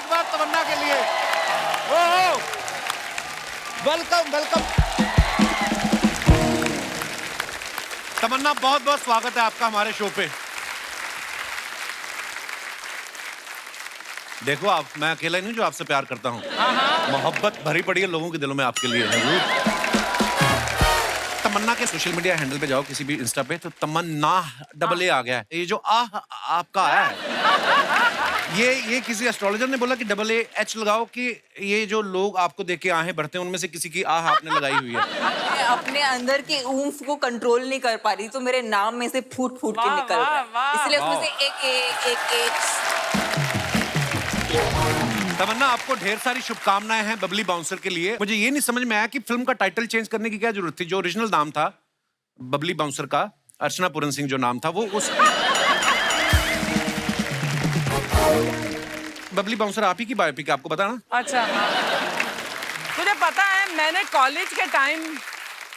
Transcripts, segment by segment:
एक बार तमन्ना के लिए। ओहो, वेलकम वेलकम तमन्ना, बहुत बहुत स्वागत है आपका हमारे शो पे। देखो आप, मैं अकेला नहीं जो आपसे प्यार करता हूँ। मोहब्बत भरी पड़ी है लोगों के दिलों में आपके लिए। तमन्ना के सोशल मीडिया हैंडल पे जाओ, किसी भी इंस्टा पे, तो तमन्ना डबल ए आ गया है। ये जो आपका है, ये किसी एस्ट्रोलॉजर ने बोला कि डबल ए एच लगाओ कि ये जो लोग आपको देख के आहें भरते हैं उनमें से किसी की आह आपने लगाई हुई है। मैं अपने अंदर के ऊंफ को कंट्रोल नहीं कर पा रही, तो मेरे नाम में से फूट फूट के निकल रहा है, इसलिए उसमें से एक तमन्ना, आपको ढेर सारी शुभकामनाएं हैं बबली बाउंसर के लिए। मुझे ये नहीं समझ में आया कि फिल्म का टाइटल चेंज करने की क्या जरूरत थी। जो ओरिजिनल नाम था बबली बाउंसर का, अर्चना पूरन सिंह जो नाम था, वो उस बबली बाउंसर आप ही की बायोपिक है, आपको पता ना? अच्छा, मुझे पता है। मैंने कॉलेज के टाइम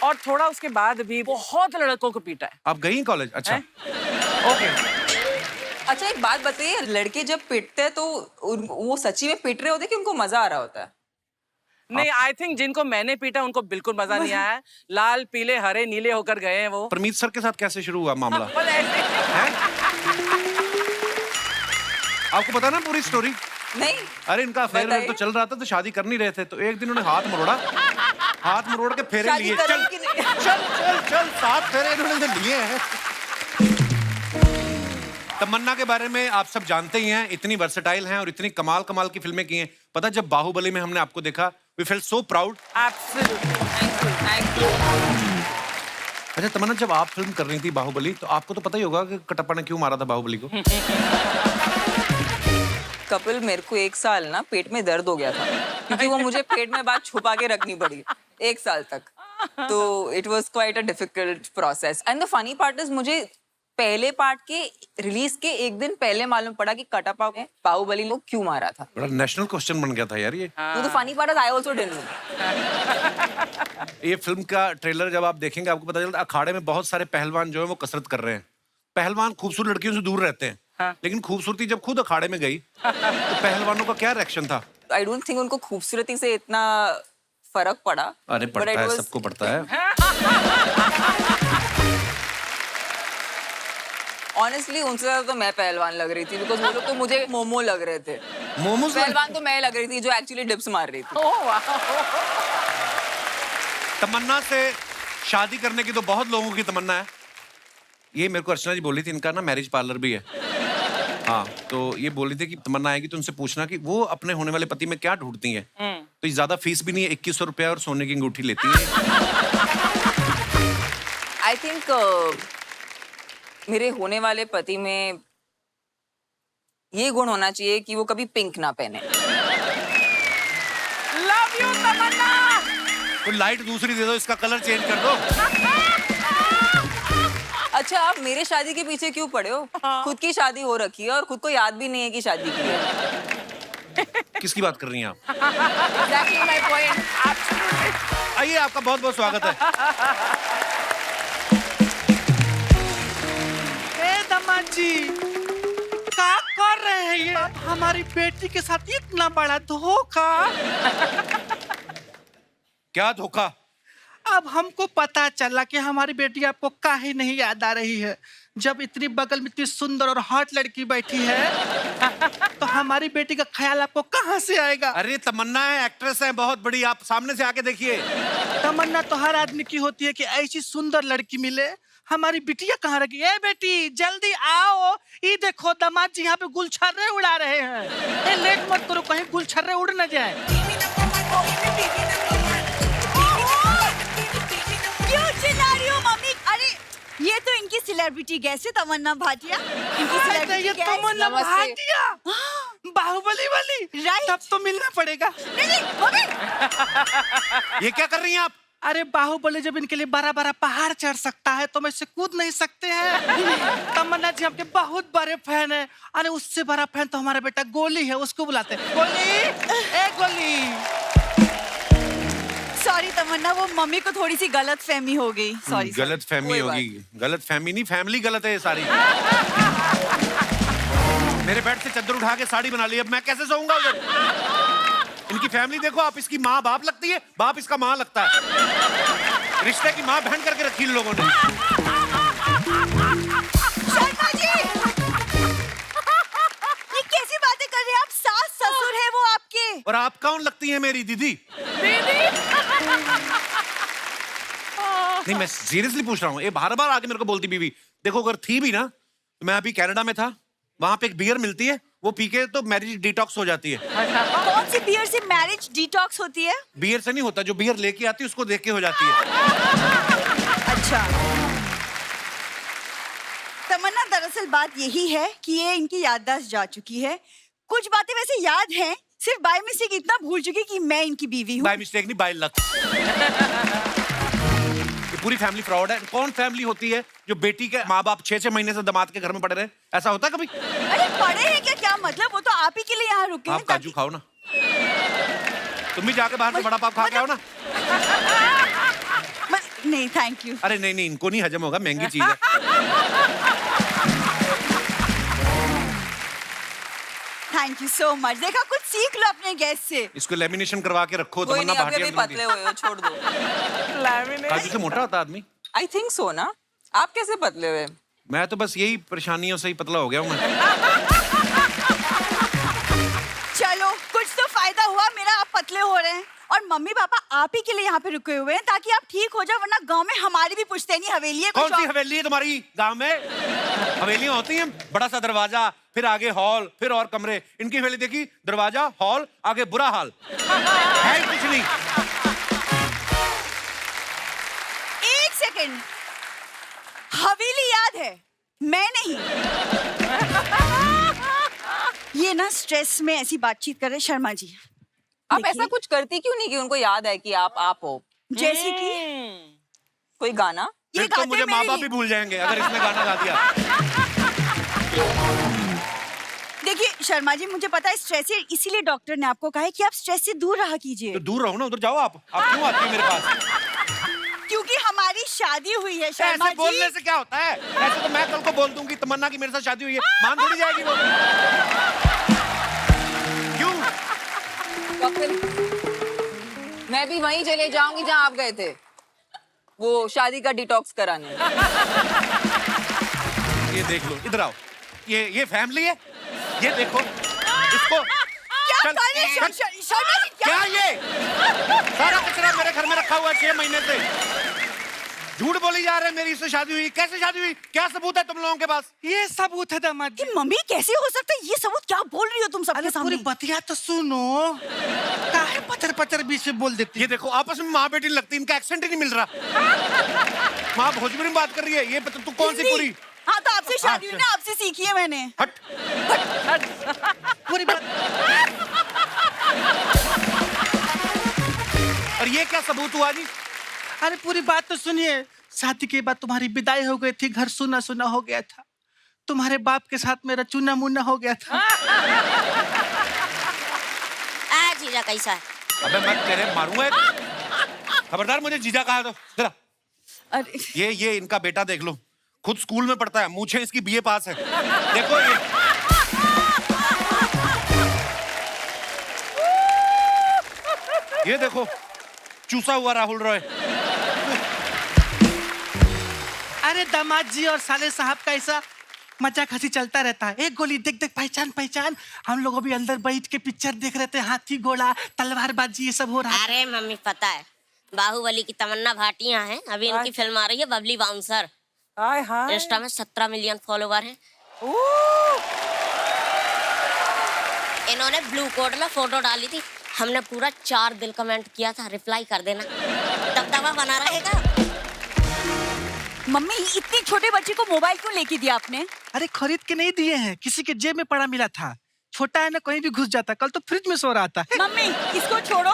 और थोड़ा उसके बाद भी बहुत लड़कों को पीटा है। आप गई कॉलेज? अच्छा, ओके। अच्छा, एक बात बताइए, लड़के जब पीटते हैं तो वो सच्ची में पीट रहे होते कि उनको मजा आ रहा होता है? नहीं, आई थिंक जिनको मैंने पीटा उनको बिल्कुल मजा नहीं आया है। लाल पीले हरे नीले होकर गए हैं वो। परमीत सर के साथ कैसे शुरू हुआ मामला? आपको पता ना पूरी स्टोरी? नहीं। अरे इनका अफेयर तो चल रहा था, तो शादी कर नहीं रहे थे, तो एक दिन उन्होंने हाथ मरोड़ के फेरे लिए। चल चल चल चल, 7 फेरे इन्होंने लिए हैं। तमन्ना के बारे में आप सब जानते ही हैं, इतनी वर्सेटाइल हैं और इतनी कमाल कमाल की फिल्में की हैं। पता, जब बाहुबली में हमने आपको देखा, we felt so proud. Absolutely, thank you. अच्छा तमन्ना, जब आप फिल्म कर रही थी बाहुबली, तो आपको तो पता ही होगा कि कटप्पा ने क्यों मारा था बाहुबली को। कपिल, मेरे को 1 साल ना पेट में दर्द हो गया था, क्योंकि वो मुझे पेट में बात छुपा के रखनी पड़ी 1 साल तक। तो it was quite a difficult process. And the funny part is, मुझे पहले पार्ट के रिलीज के 1 दिन पहले मालूम पड़ा कि कटप्पा ने बाहुबली को क्यों मारा था। बड़ा नेशनल क्वेश्चन बन गया था यार ये। तो funny part is, I also didn't know. ये फिल्म का ट्रेलर जब आप देखेंगे, आपको पता चलता है अखाड़े में बहुत सारे पहलवान जो है वो कसरत कर रहे हैं। पहलवान खूबसूरत लड़कियों से दूर रहते हैं, लेकिन खूबसूरती जब खुद अखाड़े में गई तो पहलवानों का क्या रिएक्शन था? आई डोंट थिंक उनको खूबसूरती से इतना फर्क पड़ा। अरे पड़ता है, सबको पड़ता है। ऑनेस्टली उनसे ज्यादा तो मैं पहलवान लग रही थी, बिकॉज वो लोग तो मुझे मोमो लग रहे थे। मोमोज पहलवान तो मैं लग रही थी जो एक्चुअली डिप्स मार रही थी। तमन्ना से शादी करने की तो बहुत लोगों की तमन्ना है। ये मेरे को अर्चना जी बोली थी, इनका ना मैरिज पार्लर भी है। हाँ, तो ये बोली थी कि तमन्ना आएगी तो उनसे पूछना कि वो अपने होने वाले पति में क्या ढूंढती हैं। तो ये ज्यादा फीस भी नहीं है, 2100 रुपया और सोने की अंगूठी लेती है। आई थिंक मेरे होने वाले पति में ये गुण होना चाहिए कि वो कभी पिंक ना पहने। लव यू तमन्ना। कोई लाइट दूसरी दे दो, इसका कलर चेंज कर दो। अच्छा, आप मेरे शादी के पीछे क्यों पड़े हो? खुद की शादी हो रखी है और खुद को याद भी नहीं है कि शादी की है। किसकी बात कर रही हैं आप? Exactly my point. आइए, आपका बहुत बहुत स्वागत है। दामाद जी, क्या कर रहे हैं ये? हमारी बेटी के साथ इतना बड़ा धोखा। क्या धोखा? अब हमको पता चला कि हमारी बेटी आपको काहे नहीं याद आ रही है। जब इतनी बगल में इतनी सुंदर और हॉट लड़की बैठी है, तो हमारी बेटी का ख्याल आपको कहाँ से आएगा? अरे तमन्ना है, एक्ट्रेस है बहुत बड़ी, आप सामने से आके देखिए। तमन्ना तो हर आदमी की होती है कि ऐसी सुंदर लड़की मिले। हमारी बिटिया कहाँ रखी? ए बेटी, जल्दी आओ। ये देखो दामाद जी यहाँ पे गुलछर्रे उड़ा रहे हैं। ए, लेट मत करो, कहीं गुलछर्रे उड़ न जाए। क्यों चिल्ला रही हो मम्मी? अरे ये तो इनकी सेलिब्रिटी गैस है, तमन्ना भाटिया। इनकी ये तमन्ना भाटिया, बाहुबली वाली। राइट। तब तो मिलना पड़ेगा। नहीं मम्मी। ये क्या कर रही हैं आप? अरे बाहुबली जब इनके लिए बड़ा बड़ा पहाड़ चढ़ सकता है तो मैं इससे कूद नहीं सकते हैं। तमन्ना जी आपके बहुत बड़े फैन है। अरे उससे बड़ा फैन तो हमारा बेटा गोली है, उसको बुलाते हैं। गोली, ए गोली। सॉरी तमन्ना, वो मम्मी को थोड़ी सी गलत फहमी हो गई। सॉरी। गलत फहमी होगी, गलत फहमी नहीं, फैमिली गलत है ये सारी। मेरे बेड से चादर उठा के साड़ी बना ली, अब मैं कैसे सोऊंगा उधर? इनकी फैमिली देखो आप, इसकी माँ बाप लगती है, बाप इसका माँ लगता है। रिश्ते की माँ बहन करके रखी इन लोगों ने। शर्मा जी, ये कैसी बातें कर रहे हैं आप? सास ससुर है वो आपके। और आप कौन लगती है मेरी दीदी? नहीं मैं सीरियसली पूछ रहा हूँ, ये बार बार आके मेरे को बोलती बीवी। देखो अगर थी भी ना, तो मैं अभी कनाडा में था, वहां पे एक बियर मिलती है, वो पी के तो मैरिज डिटॉक्स हो जाती है। कौन सी बियर से मैरिज डिटॉक्स होती है? बियर से नहीं होता, जो बियर लेके आती है उसको देख के हो जाती है। अच्छा, तमन्ना दरअसल बात यही है कि ये इनकी याददाश्त जा चुकी है। कुछ बातें वैसे याद हैं, सिर्फ बाय मिस्टेक इतना भूल चुकी कि मैं इनकी बीवी हूँ। बाय मिस्टेक नहीं, बाय लक। ये पूरी फैमिली फ्रॉड है। कौन फैमिली होती है जो बेटी के माँ बाप 6-6 महीने से दामाद के घर में पड़े रहे? ऐसा होता है कभी? अरे पढ़े हैं क्या मतलब? वो तो आप ही के लिए यहाँ रुके हैं आप काजू खाओ ना, तुम भी जाके बाहर से बड़ा पाव खा के आओ ना। नहीं थैंक यू। अरे नहीं, इनको नहीं हजम होगा, महंगी चीज है। Thank you so much. देखा, कुछ सीख लो अपने गेस्ट से। इसको लेमिनेशन करवा के रखो। कोई तमन्ना नहीं, अभी भाटिया पतले हुए हो, छोड़ दो। काजू से मोटा होता आदमी? आई थिंक सो ना। आप कैसे पतले हुए? मैं तो बस यही परेशानियों से ही पतला हो गया हूँ मैं। चलो कुछ तो फायदा हुआ मेरा, आप पतले हो रहे हैं। और मम्मी पापा आप ही के लिए यहाँ पे रुके हुए हैं ताकि आप ठीक हो जाओ, वरना गांव में हमारी भी पुश्तैनी हवेली है। कौन सी हवेली है तुम्हारी गांव में? हवेलियां होती हैं, बड़ा सा दरवाजा, फिर आगे हॉल, फिर और कमरे। इनकी हवेली देखी, दरवाजा, हॉल, आगे बुरा हाल, है ही कुछ नहीं। एक सेकंड, हवेली याद है, मैं नहीं। ये ना स्ट्रेस में ऐसी बातचीत कर रहे शर्मा जी। आप ऐसा कुछ करती क्यों नहीं कि उनको याद है कि आप हो? जैसे कि कोई गाना? फिर तो मुझे माँ बाप भी भूल जाएंगे अगर इसने गाना गा दिया। देखिए शर्मा जी, मुझे पता है स्ट्रेस है, इसीलिए डॉक्टर ने आपको कहा है कि आप स्ट्रेस से दूर रहा कीजिए। तो दूर रहो ना, उधर जाओ आप क्यों आती है मेरे पास? क्योंकि हमारी शादी हुई है शर्मा ऐसे बोलने जी। से क्या होता है? ऐसे तो मैं कल को बोल दूंगी तमन्ना की मेरे साथ शादी हुई है, मान थोड़ी जाएगी वो। क्यों? कपिल, मैं भी वहीं चले जाऊंगी जहां आप गए थे, वो शादी का डिटॉक्स कराने। ये देख लो, इधर आओ, ये फैमिली है, ये देखो इसको। क्या कर रहे हैं शर्मा जी? क्या ये सारा कचरा मेरे घर में रखा हुआ है 6 महीने से? झूठ बोली जा रहे हैं मेरी इससे शादी हुई। कैसे शादी हुई? क्या सबूत है तुम लोगों के पास? ये सबूत है दामाद जी। कि मम्मी कैसे हो सकता है ये सबूत? क्या बोल रही हो तुम सबके अरे सामने? पूरी बतिया तो सुनो, काहे पचर पचर बीच में बोल देती ये देखो आपस में माँ बेटी लगती, इनका एक्सेंट ही नहीं मिल रहा। माँ भोजपुरी में बात कर रही है, ये तू कौन सी पूरी? हाँ तो आपसे शादी हुई ना, आपसे सीखी है मैंने। हट। पूरी बात। और ये क्या सबूत हुआ जी? अरे पूरी बात तो सुनिए। शादी के बाद तुम्हारी विदाई हो गई थी, घर सुना सुना हो गया था, तुम्हारे बाप के साथ मेरा चुना मुन्ना हो गया था। जीजा कैसा है? अबे मैं तेरे मारूंगा, खबरदार मुझे जीजा कहा तो। जरा अरे ये इनका बेटा देख लो, खुद स्कूल में पढ़ता है, मूछें इसकी बीए पास है। देखो ये देखो चूसा हुआ राहुल रॉय। अरे दामाद जी और साले साहब का ऐसा मजाक हंसी चलता रहता है। एक गोली देख देख पहचान पहचान। हम लोग अभी अंदर बैठ के पिक्चर देख रहे थे, हाथी घोड़ा तलवारबाजी ये सब हो रहा है। अरे मम्मी पता है, बाहुबली की तमन्ना भाटिया हैं, अभी इनकी फिल्म आ रही है बबली बाउंसर। हाय हाय। इंस्टा में 17 मिलियन फॉलोवर हैं। इन्होंने ब्लू कोड में फोटो डाली थी, हमने पूरा 4 दिल कमेंट किया था, रिप्लाई कर देना, दबदबा बना रहेगा। मम्मी इतनी छोटे बच्चे को मोबाइल क्यों लेके दिया आपने? अरे खरीद के नहीं दिए हैं, किसी के जेब में पड़ा मिला था। छोटा है ना, कहीं भी घुस जाता। कल तो फ्रिज में सो रहा था। मम्मी इसको छोड़ो,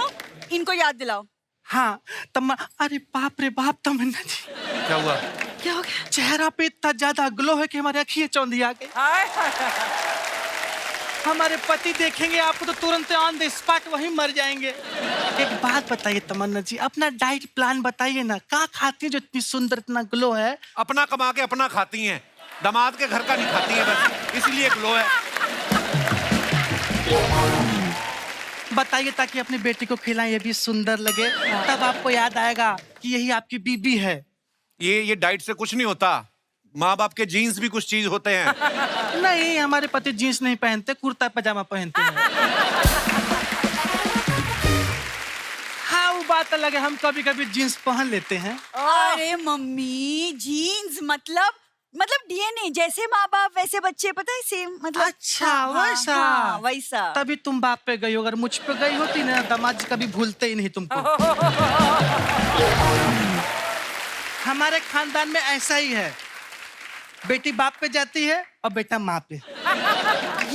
इनको याद दिलाओ। हाँ अरे बाप रे बाप तमन्ना जी, क्या हुआ? क्या हो गया? चेहरा पे इतना ज्यादा ग्लो है कि हमारे आँखें चौंधी आ गई। हाय हाय। हमारे पति देखेंगे आपको तो तुरंत ऑन द स्पॉट वहीं मर जाएंगे। एक बात बताइए तमन्ना जी, अपना डाइट प्लान बताइए ना, क्या खाती है जो इतनी सुंदर, इतना ग्लो है? अपना कमा के अपना खाती हैं, दामाद के घर का नहीं खाती हैं, बस इसलिए ग्लो है। बताइए ताकि अपनी बेटी को खिलाएं, ये भी सुंदर लगे। तब आपको याद आएगा कि यही आपकी बीबी है। ये डाइट से कुछ नहीं होता। माँ बाप के जीन्स भी कुछ चीज होते हैं। नहीं, हमारे पति जींस नहीं पहनते, कुर्ता पजामा पहनते हैं। हाँ, वो बात अलग है, हम कभी कभी जींस पहन लेते हैं। अरे मम्मी, जीन्स मतलब डीएनए, जैसे माँ बाप वैसे बच्चे, पता है, सेम मतलब। अच्छा, हाँ, वैसा। हाँ, वैसा। तभी तुम बाप पे गई हो। अगर मुझ पे गई होती ना, दामाद जी कभी भूलते ही नहीं तुमको। हमारे खानदान में ऐसा ही है, बेटी बाप पे जाती है और बेटा माँ पे।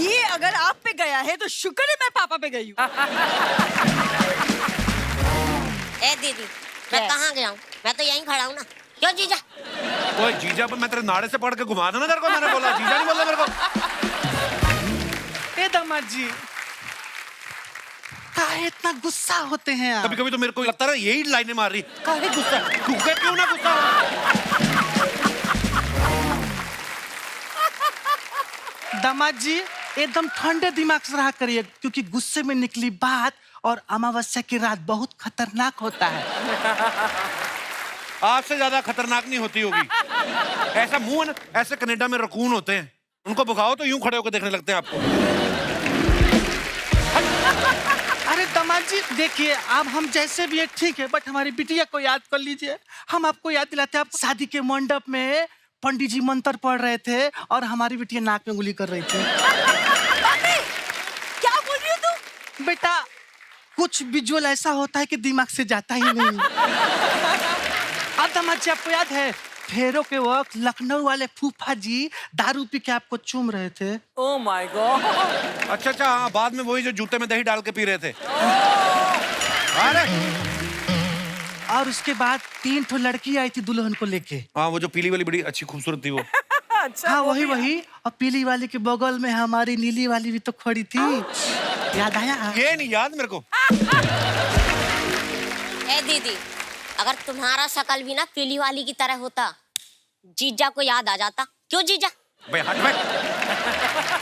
ये अगर आप पे गया है तो शुक्र है मैं पापा पे गई हूँ। ए दीदी, मैं कहाँ गया हूँ? मैं तो यहीं खड़ा हूँ ना। क्यों जीजा? ओए जीजा पे मैं तेरे नाड़े से पकड़ के घुमा दूं ना तेरे को। मैंने बोला जीजा नहीं बोला मेरे को। ए दामाद जी, काहे इतना गुस्सा होते हैं आप? कभी कभी तो मेरे को लगता है यही लाइनें मार रही। काहे गुस्सा? गुस्सा क्यों ना गुस्सा हो? दामाद जी, एकदम ठंडे दिमाग से रहा करिए, क्योंकि गुस्से में निकली बात और अमावस्या की रात बहुत खतरनाक होता है। आपसे ज्यादा खतरनाक नहीं होती होगी। ऐसा मुंह है ना, ऐसे कनाडा में रकून होते हैं, उनको भगाओ तो यूं खड़े होकर देखने लगते हैं आपको। अरे दामाद जी देखिए, अब हम जैसे भी है ठीक है, बट हमारी बिटिया को याद कर लीजिए। हम आपको याद दिलाते हैं, आप शादी के मंडप में पंडित जी मंत्र पढ़ रहे थे और हमारी बिटिया नाक में उंगली कर रही थी। क्या बोल रही हो तुम? बेटा, कुछ विजुअल ऐसा होता है कि दिमाग से जाता ही नहीं। अब दामाद जी, आपको याद है फेरों के वक्त लखनऊ वाले फूफा जी दारू पी के आपको चूम रहे थे? Oh my God. अच्छा, हाँ, बाद में वही जो जूते में दही डाल के पी रहे थे। अरे और उसके बाद 3 ठो लड़की आई थी दुल्हन को लेके। हाँ, वो जो पीली वाली बड़ी अच्छी खूबसूरत थी वो। अच्छा, हाँ, वो वही भी- वही। और पीली वाली के बगल में हमारी नीली वाली भी तो खड़ी थी। याद आया? ये नहीं याद मेरे को। ए दीदी, अगर तुम्हारा शकल भी ना पीली वाली की तरह होता, जीजा को याद आ जाता। क्यों जीजा? भाई हट भाई।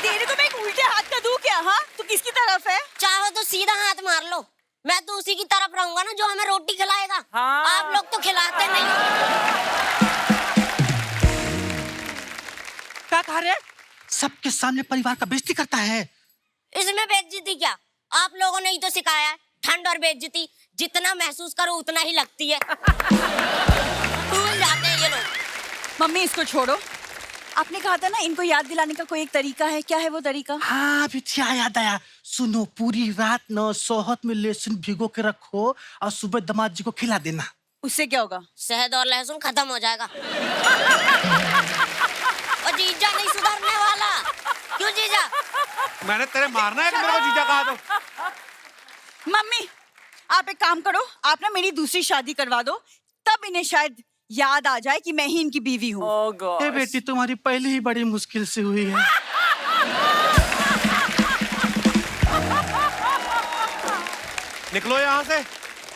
तेरे को मैं एक उल्टे हाथ का दूं क्या? हाँ, तू किसकी तरफ है? चाहो तो सीधा हाथ मार लो, मैं तो उसी की तरफ रहूंगा ना जो हमें रोटी खिलाएगा। हाँ। आप लोग तो खिलाते नहीं। क्या कह रहे? सबके सामने परिवार का बेइज्जती करता है। इसमें बेइज्जती क्या? आप लोगों ने ही तो सिखाया है, ठंड और बेइज्जती जितना महसूस करो उतना ही लगती है। भूल जाते हैं ये लोग। मम्मी, इसको छोड़ो। आपने कहा था ना इनको याद दिलाने का कोई एक तरीका है, क्या है वो तरीका? हाँ, बिटिया याद आया। सुनो, पूरी रात न शहद में लहसुन भिगो के रखो और सुबह दामाद जी को खिला देना। उससे क्या होगा? शहद और लहसुन खत्म हो जाएगा। और जीजा नहीं सुधरने वाला। क्यों जीजा? मैंने तेरे मारना है कि मेरे को जीजा कहा तो? मम्मी, आप एक काम करो, आप ना मेरी दूसरी शादी करवा दो, तब इन्हें शायद याद आ जाए कि मैं ही इनकी बीवी हूँ। ओह गॉड। ए बेटी, तुम्हारी पहले ही बड़ी मुश्किल से हुई है। निकलो यहाँ से।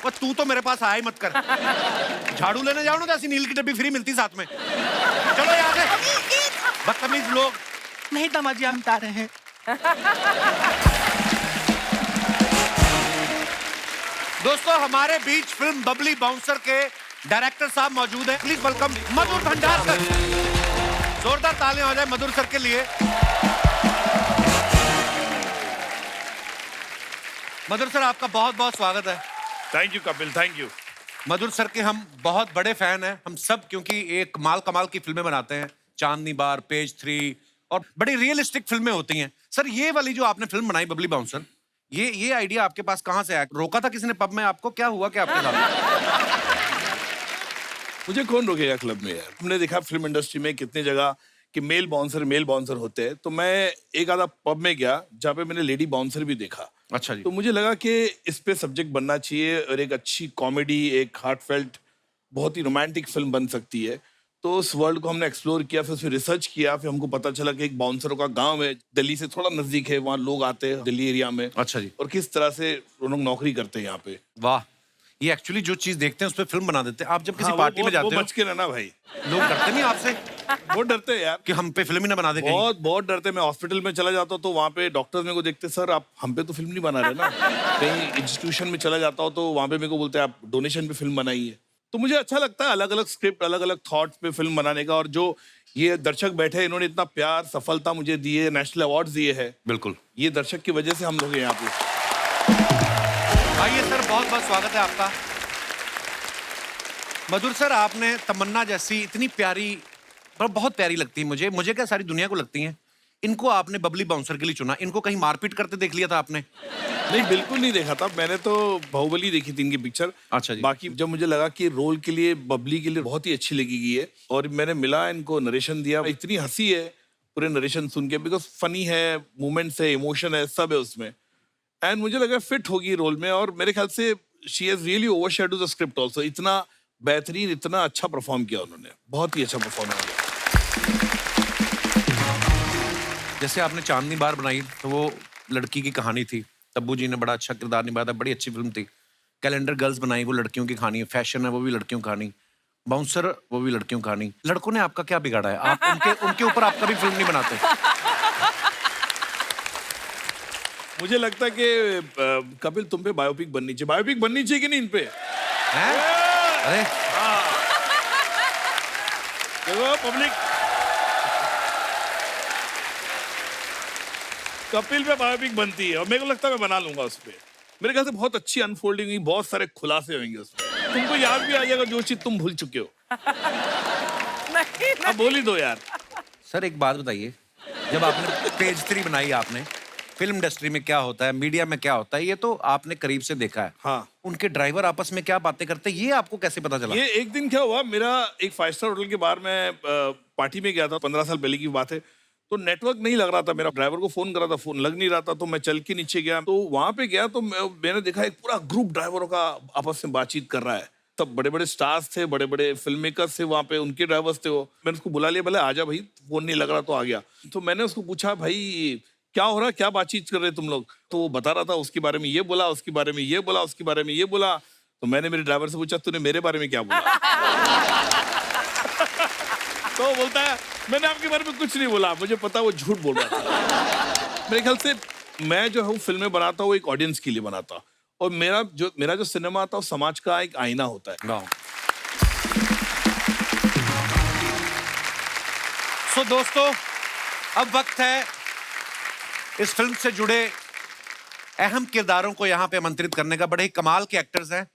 वो तू तो मेरे पास आया ही मत कर। झाड़ू लेने जाओ ना तो ऐसी नील की डब्बी फ्री मिलती साथ में। चलो यहाँ से, बदतमीज लोग। नहीं दामाद जी, हम बता रहे हैं। दोस्तों, हमारे बीच फिल्म बबली बाउंसर के डायरेक्टर साहब मौजूद हैं। प्लीज वेलकम मधुर भंडारकर। जोरदार तालियां हो जाए मधुर सर के लिए। मधुर सर, आपका बहुत बहुत स्वागत है। Thank you Kapil, thank you. Madhur sir के हम बहुत बड़े फैन हैं, हम सब, क्योंकि एक माल कमाल की फिल्में बनाते हैं। चांदनी बार, पेज 3 और बड़ी रियलिस्टिक फिल्में होती हैं। सर, ये वाली जो आपने फिल्म बनाई बबली बाउंसर, ये आइडिया आपके पास कहाँ से आया? रोका था किसी ने पब में आपको? क्या हुआ क्या आपके साथ? मुझे कौन रोकेगा क्लब में यार। हमने देखा फिल्म इंडस्ट्री में कितने जगह कि मेल बाउंसर होते हैं, तो मैं एक आधा पब में गया जहाँ पे मैंने लेडी बाउंसर भी देखा। अच्छा जी। तो मुझे लगा कि इस पे सब्जेक्ट बनना चाहिए और एक अच्छी कॉमेडी, एक हार्टफेल्ट, बहुत ही रोमांटिक फिल्म बन सकती है। तो उस वर्ल्ड को हमने एक्सप्लोर किया, फिर रिसर्च किया, फिर हमको पता चला कि एक बाउंसरों का गांव है, दिल्ली से थोड़ा नजदीक है, वहाँ लोग आते हैं दिल्ली एरिया में। अच्छा जी। और किस तरह से वो लोग नौकरी करते हैं यहाँ पे। वाह, ये एक्चुअली जो चीज देखते हैं उस पर फिल्म बना देते हैं। आप जब किसी हाँ, पार्टी में वो जाते हो, बच के रहना भाई। लोग करते नहीं आपसे बहुत डरते हैं यार, कि हम पे फिल्म ही ना बना दे कहीं। बहुत बहुत डरते हैं। मैं हॉस्पिटल में चला जाता हूँ तो वहाँ पे डॉक्टर्स मेरे को देखते, सर आप हम पे तो फिल्म नहीं बना रहे ना। कहीं इंस्टीट्यूशन में चला जाता हूँ तो वहाँ पे मेरे को बोलते हैं आप डोनेशन पे फिल्म बनाइए। तो मुझे अच्छा लगता है अलग अलग स्क्रिप्ट, अलग अलग थॉट्स पे फिल्म बनाने का। और जो ये दर्शक बैठे हैं, इन्होंने इतना प्यार, सफलता मुझे दी है, नेशनल अवार्ड्स दिए हैं, बिल्कुल, ये दर्शक की वजह से हम लोग हैं यहाँ पे। आइए सर, बहुत बहुत स्वागत है आपका। मधुर सर, आपने तमन्ना जैसी इतनी प्यारी, बहुत प्यारी लगती है मुझे क्या सारी दुनिया को लगती हैं, इनको आपने बबली बाउंसर के लिए चुना। इनको कहीं मारपीट करते देख लिया था आपने? नहीं, बिल्कुल नहीं देखा था मैंने, तो बाहुबली देखी थी इनकी पिक्चर। अच्छा जी। बाकी जब मुझे लगा कि रोल के लिए, बबली के लिए बहुत ही अच्छी लगेगी है, और मैंने मिला, इनको नरेशन दिया, इतनी हंसी है पूरे नरेशन सुन के, बिकॉज फनी है, मूवमेंट्स है, इमोशन है, सब है उसमें। एंड मुझे लगा फिट होगी रोल में, और मेरे ख्याल से she has really overshadowed the script also. इतना बेहतरीन, इतना अच्छा परफॉर्म किया उन्होंने, बहुत ही अच्छा परफॉर्म किया। जैसे आपने चांदनी बार बनाई तो वो लड़की की कहानी थी, तब्बू जी ने बड़ा अच्छा किरदार निभाया था, बड़ी अच्छी फिल्म थी। कैलेंडर गर्ल्स बनाई, वो लड़कियों की कहानी है। फैशन है, वो भी लड़कियों की कहानी। बाउंसर, वो भी लड़कियों की कहानी। लड़कों ने आपका क्या बिगाड़ा है? आप उनके ऊपर आप कभी फिल्म नहीं बनाते? मुझे लगता है कि कपिल तुम पे बायोपिक बननी चाहिए। बायोपिक बननी चाहिए कि नहीं इन पे? हैं? अरे देखो पब्लिक, कपिल पे बायोपिक बनती है, और मेरे को लगता है मैं बना लूंगा उस पे। मेरे ख्याल से बहुत अच्छी अनफोल्डिंग हुई, बहुत सारे खुलासे होंगे उसमें, तुमको याद भी आ जाएगा जो चीज तुम भूल चुके हो। अब बोल ही दो यार। सर, एक बात बताइए, जब आपने पेज 3 बनाई, आपने फिल्म इंडस्ट्री में क्या होता है, मीडिया में क्या होता है, ये तो आपने करीब से देखा है। हाँ। उनके ड्राइवर आपस में क्या बातें करते हैं, ये आपको कैसे पता चला? ये एक दिन क्या हुआ, मेरा एक 5 स्टार होटल के बाहर में पार्टी में गया था, 15 साल पहले की बात है। तो नेटवर्क नहीं लग रहा था, मेरा ड्राइवर को फोन करा था, फोन लग नहीं रहा था, तो मैं चल के नीचे गया, तो वहां पे गया तो मैंने देखा एक पूरा ग्रुप ड्राइवरों का आपस में बातचीत कर रहा है। तब बड़े बड़े स्टार्स थे, बड़े बड़े फिल्म मेकर्स थे वहाँ पे, उनके ड्राइवर्स थे वो। मैंने उसको बुला लिया, बोले आजा भाई, फोन नहीं लग रहा, तो आ गया। तो मैंने उसको पूछा, भाई क्या हो रहा है, क्या बातचीत कर रहे तुम लोग? तो वो बता रहा था, उसके बारे में ये बोला, उसके बारे में ये बोला, उसके बारे में ये बोला। तो मैंने मेरे ड्राइवर से पूछा, तूने मेरे बारे में क्या बोला? तो वो बोलता है, मैंने आपके बारे में कुछ नहीं बोला, मुझे पता वो झूठ बोल रहा था। मेरे ख्याल से मैं जो हूँ फिल्में बनाता हूँ एक ऑडियंस के लिए बनाता, और मेरा जो सिनेमा आता है वो समाज का एक आईना होता है। सो दोस्तों, अब वक्त है इस फिल्म से जुड़े अहम किरदारों को यहाँ पे आमंत्रित करने का। बड़े ही कमाल के एक्टर्स हैं,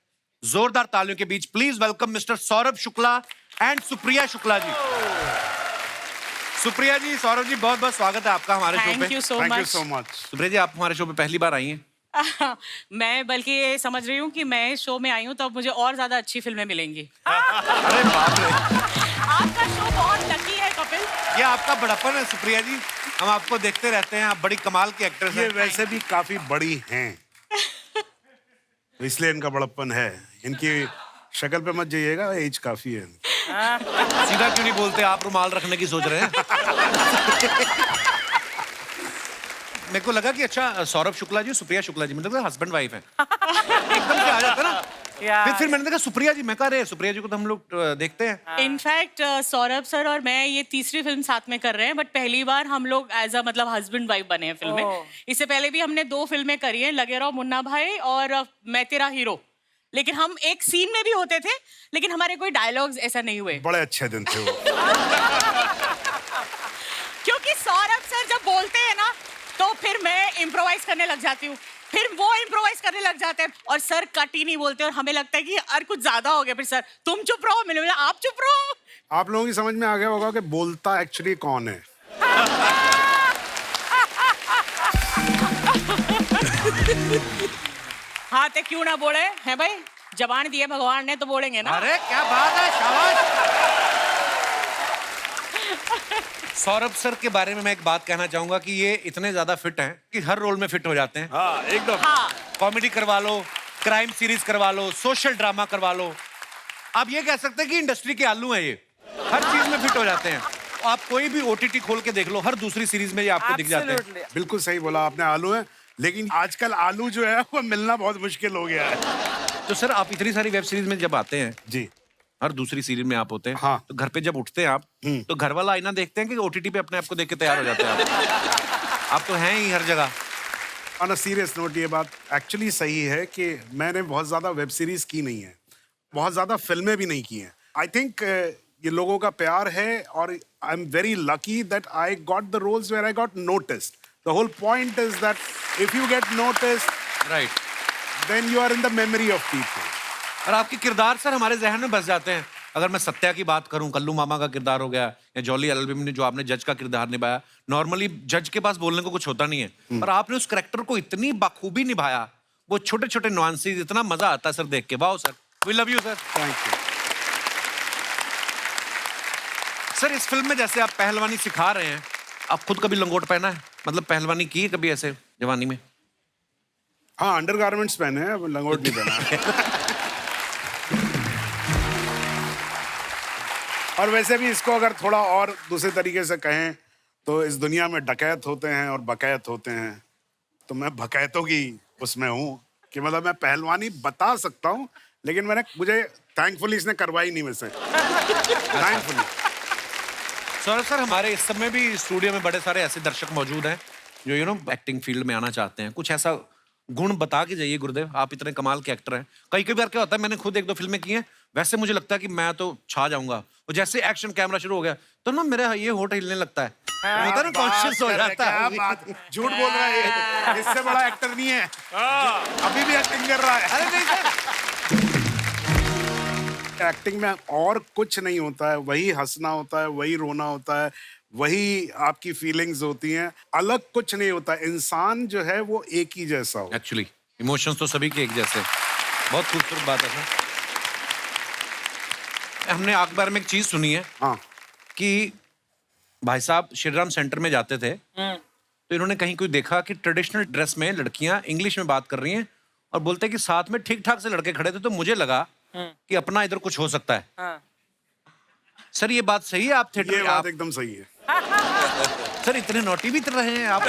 जोरदार तालियों के बीच please welcome mister Saurabh Shukla and Supriya Shukla ji. Supriya ji, Saurabh ji, बहुत बहुत स्वागत है आपका हमारे शो पे। Thank you so much. Supriya ji, आप हमारे शो पे पहली बार आई हैं। मैं बल्कि ये समझ रही हूँ कि मैं इस शो में आई हूँ तो अब मुझे और ज्यादा अच्छी फिल्में मिलेंगी। अरे बाप रे, आपका शो बहुत लकी है कपिल। ये आपका बड़प्पन है सुप्रिया जी, हम आपको देखते रहते हैं, आप बड़ी कमाल की एक्ट्रेस ये हैं। वैसे भी काफी बड़ी हैं, तो इसलिए इनका बड़प्पन है। इनकी शक्ल पे मत जाइएगा, एज काफी है। सीधा क्यों नहीं बोलते, आप रुमाल रखने की सोच रहे हैं? मेरे को लगा कि अच्छा सौरभ शुक्ला जी, सुप्रिया शुक्ला जी, मतलब हस्बैंड वाइफ हैं। एकदम से आ जाता ना। फिर मैंने देखा सुप्रिया जी, मैं कहा अरे सुप्रिया जी को तो हम लोग देखते हैं। इनफैक्ट सौरभ सर और मैं ये तीसरी फिल्म साथ में कर रहे हैं, बट पहली बार हम लोग एज अ मतलब हस्बैंड वाइफ बने हैं फिल्म में। इससे पहले भी हमने 2 फिल्में करी हैं, लगे रहो मुन्ना भाई और मैं तेरा हीरो, लेकिन हम एक सीन में भी होते थे, लेकिन हमारे कोई डायलॉग्स ऐसा नहीं हुए। बड़े अच्छे दिन थे वो। क्योंकि सौरभ सर जब बोलते हैं ना तो फिर मैं इम्प्रोवाइज करने लग जाती हूँ, फिर वो इम्प्रोवाइज करने लग जाते हैं, और सर कट ही नहीं बोलते, और हमें लगता है कि यार कुछ ज्यादा हो गया। फिर सर तुम चुप रहो, मैंने बोला आप चुप रहो। आप लोगों की समझ में आ गया होगा कि बोलता एक्चुअली कौन है। हाँ तो क्यों ना बोले हैं भाई, जबान दी है भगवान ने तो बोलेंगे ना। अरे क्या बात है, शाबाश। सौरभ सर के बारे में मैं एक बात कहना चाहूंगा कि ये इतने ज्यादा फिट हैं कि हर रोल में फिट हो जाते हैं। हाँ एकदम। हाँ कॉमेडी करवा लो, क्राइम सीरीज करवा लो, सोशल ड्रामा करवा लो, आप ये कह सकते हैं कि इंडस्ट्री के आलू हैं ये, हर चीज में फिट हो जाते हैं। आप कोई भी OTT खोल के देख लो, हर दूसरी सीरीज में ये आपको दिख जाते हैं। बिल्कुल सही बोला आपने, आलू है, लेकिन आजकल आलू जो है वो मिलना बहुत मुश्किल हो गया है। तो सर, आप इतनी सारी वेब सीरीज में जब आते हैं जी, हर दूसरी सीरीज में आप होते हैं। हाँ। तो घर पे जब उठते हैं आप, तो घर वाला आईना देखते हैं कि ओटीटी पे अपने आप को देख के तैयार हो जाते हैं आप तो हैं ही हर जगह। ऑन अ सीरियस नोट, ये बात एक्चुअली सही है कि मैंने बहुत ज़्यादा वेब सीरीज की नहीं है, बहुत ज़्यादा फिल्में भी नहीं की हैं। आई थिंक ये लोगों का प्यार है और I am very lucky that I got the roles where I got noticed. The whole point is that if you get noticed right. Then you are in the memory of people. और आपके किरदार sir हमारे जहन में बस जाते हैं। अगर मैं सत्या की बात करूं, कल्लू मामा का किरदार हो गया, या जॉली एलएलबी ने जो आपने जज का किरदार निभाया, नॉर्मली जज के पास बोलने को कुछ होता नहीं है, पर आपने उस कैरेक्टर को इतनी बखूबी निभाया, वो छोटे छोटे नुआंसेस, इतना मजा आता है सर देख के। वाह sir, we love you sir. Thank you. Sir इस फिल्म में जैसे आप पहलवानी सिखा रहे हैं, आप खुद कभी लंगोट पहना है? मतलब पहलवानी की है कभी ऐसे जवानी में? हाँ, अंडरगारमेंट्स पहने हैं, लंगोट नहीं पहना। और वैसे भी इसको अगर थोड़ा और दूसरे तरीके से कहें तो इस दुनिया में डकैत होते हैं और बकैत होते हैं, तो मैं बकैतों की उसमें हूँ कि मतलब मैं पहलवानी बता सकता हूँ, लेकिन मुझे थैंकफुली इसने करवाई नहीं वैसे। थैंकफुली। सर हमारे इस समय भी स्टूडियो में बड़े सारे ऐसे दर्शक मौजूद हैं जो एक्टिंग फील्ड में आना चाहते हैं। कुछ ऐसा गुण बता के जाइए गुरुदेव, आप इतने कमाल के एक्टर हैं। कई बार क्या होता है, मैंने खुद 1-2 फिल्में की हैं, वैसे मुझे लगता है कि मैं तो छा जाऊंगा, और जैसे एक्शन कैमरा शुरू हो गया तो ना मेरा ये होठ हिलने लगता है, होता है ना, कॉन्शियस हो जाता है। क्या बात, झूठ बोल रहा है, इससे बड़ा एक्टर नहीं है, अभी भी एक्टिंग कर रहा है। अरे नहीं सर, एक्टिंग में और कुछ नहीं होता है, वही हंसना होता है, वही रोना होता है, वही आपकी फीलिंग्स होती हैं, अलग कुछ नहीं होता। इंसान जो है वो एक ही जैसा हो। एक्चुअली इमोशंस तो सभी के एक जैसे। बहुत खूबसूरत बात है सर। हमने अखबार में एक चीज सुनी है हाँ। कि भाई साहब श्रीराम सेंटर में जाते थे, तो इन्होंने कहीं कोई देखा कि ट्रेडिशनल ड्रेस में लड़कियां इंग्लिश में बात कर रही हैं और बोलते हैं कि साथ में ठीक ठाक से लड़के खड़े थे, तो मुझे लगा कि अपना इधर कुछ हो सकता है। सर ये बात सही है? आप थिएटर ये में बात एकदम सही है। सर इतने नोटी भी तो रहे हैं आप।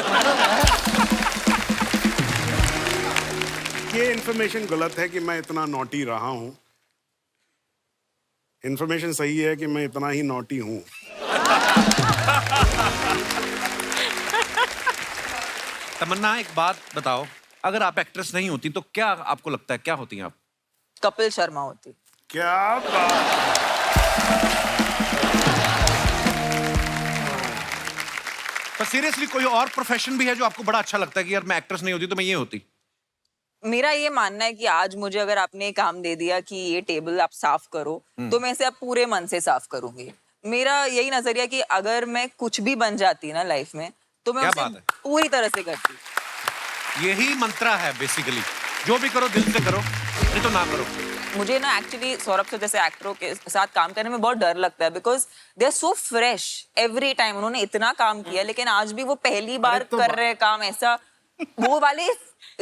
ये इन्फॉर्मेशन गलत है कि मैं इतना नॉटी रहा हूँ। इन्फॉर्मेशन सही है कि मैं इतना ही नॉटी हूँ। तमन्ना एक बात बताओ, अगर आप एक्ट्रेस नहीं होती तो क्या आपको लगता है क्या होती आप? कपिल शर्मा होती। क्या बात। पर सीरियसली कोई और प्रोफेशन भी है जो आपको बड़ा अच्छा लगता है कि यार मैं एक्ट्रेस नहीं होती तो मैं ये होती? मेरा ये मानना है कि आज मुझे अगर आपने काम दे दिया कि ये टेबल आप साफ करो, तो मैं इसे अब पूरे मन से साफ करूंगी। मेरा यही नजरिया कि अगर मैं कुछ भी बन जाती ना लाइफ में, तो मैं क्या उसे बात है? पूरी तरह से करती। यही मंत्रा है बेसिकली, जो भी करो दिल से करो, नहीं तो ना करो। मुझे ना एक्चुअली सौरभ से जैसे एक्टरों के साथ काम करने में बहुत डर लगता है, because they are so fresh every time. उन्होंने इतना काम किया, लेकिन आज भी वो पहली बार कर रहे हैं काम, ऐसा वो वाले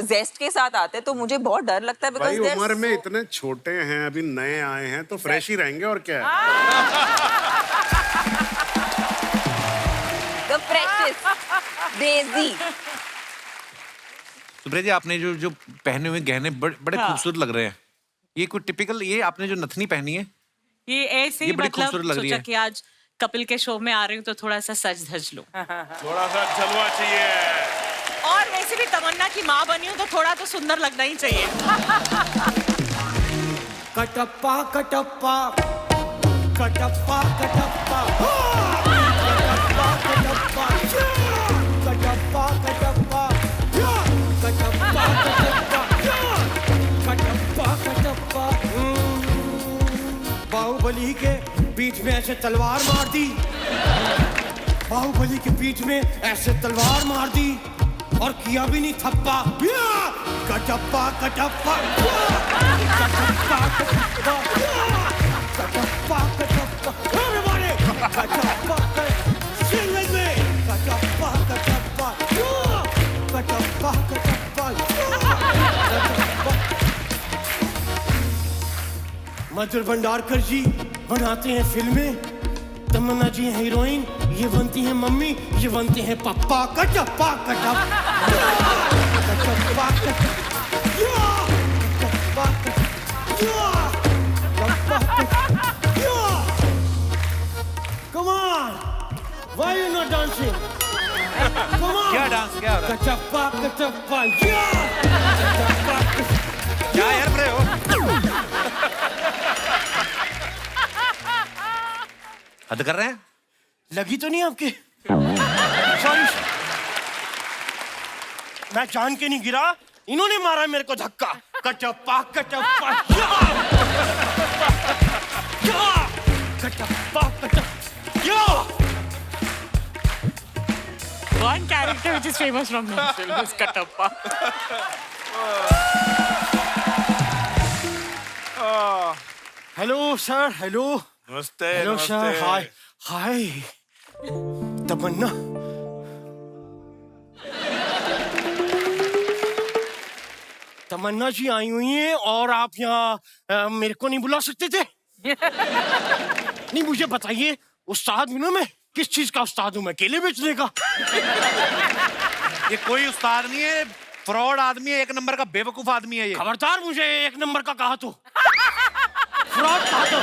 जेस्ट के साथ आते, तो मुझे बहुत डर लगता है। भाई बिकॉज उम्र में इतने छोटे हैं, अभी नए आए हैं, तो फ्रेश ही रहेंगे और क्या है। द फ्रेशेस्ट देसी। सुप्रिया जी, आपने जो पहने हुए गहने बड़े खूबसूरत लग रहे हैं। ये कोई टिपिकल, ये आपने जो नथनी पहनी है ये ऐसे ही ये बड़ी मतलब खूबसूरत लग रही सोचा है। कि आज कपिल के शो में आ रही हूँ तो थोड़ा सा सज धज लूं। थोड़ा सा जलवा चाहिए। और वैसे भी तमन्ना की माँ बनी हूँ तो थोड़ा तो सुंदर लगना ही चाहिए। कटप्पा कटप्पा कटप्पा कटप्पा कटप्पा कटप्पा कटप्पा कटप्पा कटप्पा कटप्पा बाहुबली के पीठ में ऐसे तलवार मार दी, बाहुबली के पीठ में ऐसे तलवार मार दी और किया भी नहीं थप्पा। Kattappa Kattappa Kattappa Kattappa Kattappa everybody Kattappa sing with me Kattappa Kattappa Kattappa Kattappa. मधुर भंडारकर जी बनाते हैं फिल्में, तमन्ना जी हैं हीरोइन, ये बनती हैं मम्मी, ये बनते हैं पप्पा। Kattappa Kattappa Kattappa Kattappa Kattappa Kattappa. dancing. Come on. क्या डांस क्या हो रहा है? Kachappa, kachappa, yeah. Kachappa, kachappa. क्या यार रहे हो? हद कर रहे हैं? लगी तो नहीं आपके? सॉरी, मैं जान के नहीं गिरा, इन्होंने मारा मेरे को धक्का. कचप्पा कचप्पा कचप्पा कचप्पा. One character which is famous from that film is Katappa. Hello sir, hello. नमस्ते. हेलो सर, हाय हाय. तमन्ना, तमन्ना जी आई हुई हैं और आप यहाँ मेरे को नहीं बुला सकते थे? नहीं, मुझे बताइए, उस्ताद हूं ना मैं. किस चीज का उस्ताद हूँ मैं? केले बेचने का? ये कोई उस्ताद नहीं है, फ्रॉड आदमी है, एक नंबर का बेवकूफ आदमी है ये. खबरदार मुझे एक नंबर का कहा तो. फ्रॉड कहा तो.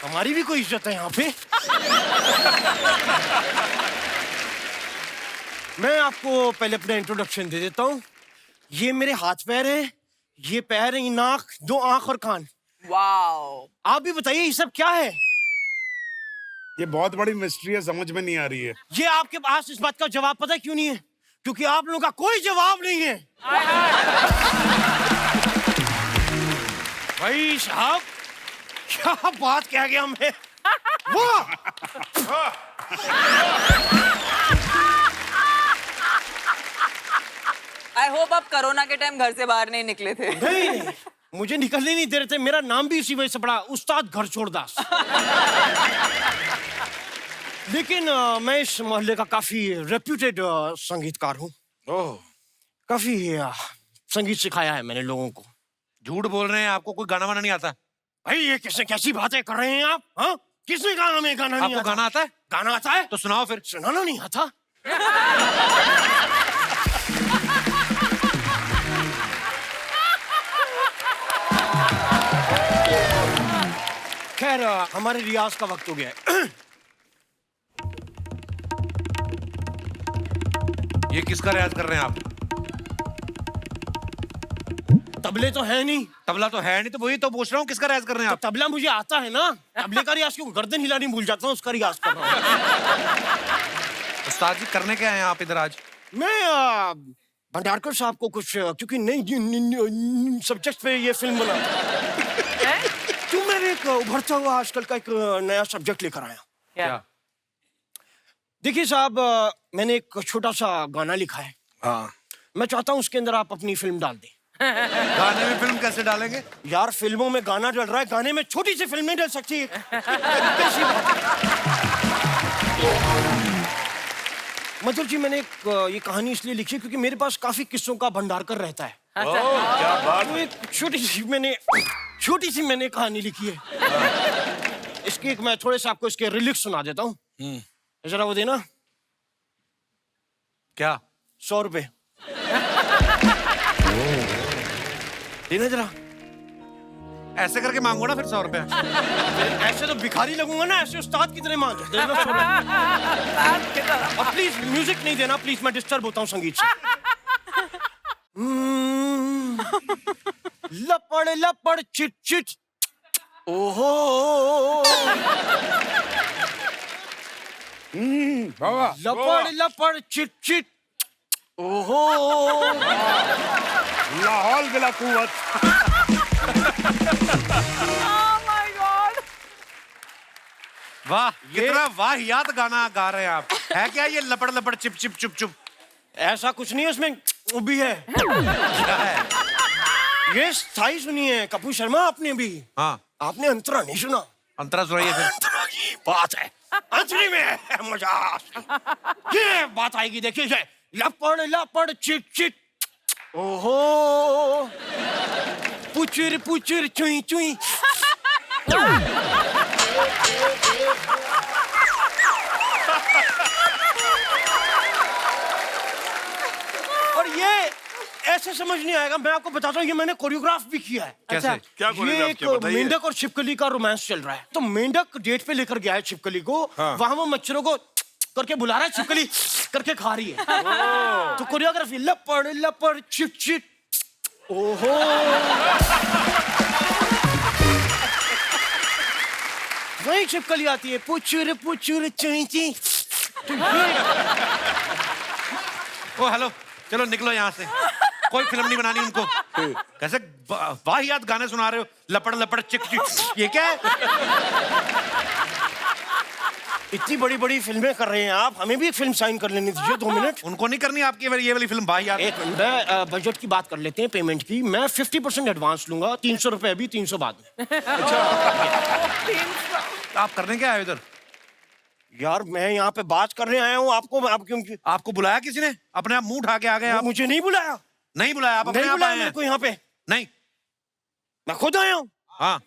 हमारी भी कोई इज्जत है यहाँ पे. मैं आपको पहले अपना इंट्रोडक्शन दे देता हूँ. ये मेरे हाथ पैर है, ये पैर है, ये नाक, 2 आंख और कान. वाओ. आप भी बताइए ये सब क्या है? ये बहुत बड़ी मिस्ट्री है, समझ में नहीं आ रही है. ये आपके पास इस बात का जवाब पता क्यों नहीं है? क्योंकि आप लोगों का कोई जवाब नहीं है. भाई साहब, क्या बात कह गया मैं. वाह. आई होप आप कोरोना के टाइम घर से बाहर नहीं निकले थे. नहीं, मुझे निकलने नहीं दे रहे थे. मेरा नाम भी इसी वजह से पड़ा, उस्ताद घर छोड़ दास. लेकिन मैं इस मोहल्ले का काफी रेप्यूटेड संगीतकार हूँ. काफी संगीत सिखाया है मैंने लोगों को. झूठ बोल रहे हैं, आपको कोई गाना वाना नहीं आता? भाई ये कैसी बातें कर रहे हैं आप? हाँ, किसने कहा हमें गाना नहीं आपको आता? गाना आता है? गाना आता है तो सुनाओ फिर. सुनाना नहीं आता. खैर, हमारे रियाज का वक्त हो गया है. ये किसका रियाज कर रहे हैं आप? तबले तो है नहीं. तबला तो है नहीं, तो वही तो पूछ रहा हूँ, किसका रियाज कर रहे हैं आप? तबला मुझे आता है ना. तबले का रियाज क्यों? गर्दन हिलानी भूल जाता हूँ, उसका रियाज कर रहा हूँ. उस्ताद जी करने क्या आए हैं आप इधर आज? मैं भंडारकर साहब को कुछ, क्योंकि नई सब्जेक्ट पे ये फिल्म बना. क्यों, मैंने एक उभरता हुआ आजकल का एक नया सब्जेक्ट लेकर आया. क्या? देखिए साहब, मैंने एक छोटा सा गाना लिखा है. हाँ. मैं चाहता हूँ उसके अंदर आप अपनी फिल्म डाल दें. गाने में फिल्म कैसे डालेंगे? यार, फिल्मों में गाना डल रहा है, गाने में छोटी सी फिल्म नहीं डल सकती. कैसी बात है? मतलब जी, मैंने ये कहानी इसलिए लिखी क्योंकि मेरे पास काफी किस्सों का भंडारकर रहता है. क्या बात. तो एक छोटी सी मैंने कहानी लिखी है. इसकी एक मैं थोड़े से आपको इसके रिलिक्स सुना देता हूँ. जरा वो देना. क्या? 100 रुपए देना जरा. ऐसे करके मांगो ना फिर 100 रुपया. ऐसे तो भिखारी लगूंगा ना, ऐसे उस्ताद की तरह मांग. देना 100 रुपए. और प्लीज म्यूजिक नहीं देना, प्लीज. मैं डिस्टर्ब होता हूँ संगीत से. लपड़ लपड़ चिट चिट, ओहो. लपड़ लपड़ चिट चिट, ओहो. लाहौल बिला कुव्वत. वाह, कितना वाहियात गाना गा रहे हैं आप. है क्या ये लपड़ लपड़ चिप चिप चुप चुप? ऐसा कुछ नहीं है, उसमें भी है. क्या है? ये स्थाई सुनी है कपूर शर्मा आपने भी. हाँ. आपने अंतरा नहीं सुना? अंतरा सुनाइए फिर. अंतरा की बात है, अंतरी में है मजा. ये बात आएगी, देखिए. ये लपड़ लपड़ चिट चिट, ओहो. पुचर पुचर चुई चुई. और ऐसे समझ नहीं आएगा, मैं आपको बताता हूँ, ये मैंने कोरियोग्राफ भी किया है। कैसे? क्या ये कोरियोग्राफ एक किया, बताइए। मेंढक और छिपकली का रोमांस चल रहा है। तो मेंढक डेट पे लेकर गया है छिपकली को, वहां वो मच्छरों को करके बुला रहा है, छिपकली करके खा रही है। तो कोरियोग्राफी लपड़ लपड़ चिट चिट, ओहो। वही छिपकली आती है, पुचुर पुचुर चुई ची। तो ये ओ हेलो, चलो निकलो यहाँ से, कोई फिल्म नहीं बनानी उनको। कैसे वाहियात गाने सुना रहे हो, लपड़ लपड़ चिक चिक, ये क्या है? इतनी बड़ी बड़ी फिल्में कर रहे हैं आप, हमें भी एक फिल्म साइन कर लेनी दीजिए 2 मिनट। उनको नहीं करनी आपकी ये वाली फिल्म वाहियात? एक मिनट, मैं बजट की बात कर लेते हैं, पेमेंट की। मैं 50% एडवांस लूंगा, 300 रुपए अभी, 300 बाद में। आप करने क्या आए इधर? यार मैं यहाँ पे बात करने आया हूँ, आप क्यों? आपको बुलाया किसी ने? अपने आप मुंह उठा के आ गए आप? मुझे नहीं बुलाया। नहीं बुलाया, आप अपने नहीं आप बुलाया आए हैं? मेरे को यहाँ पे, नहीं, मैं खुद आया हूँ। हाँ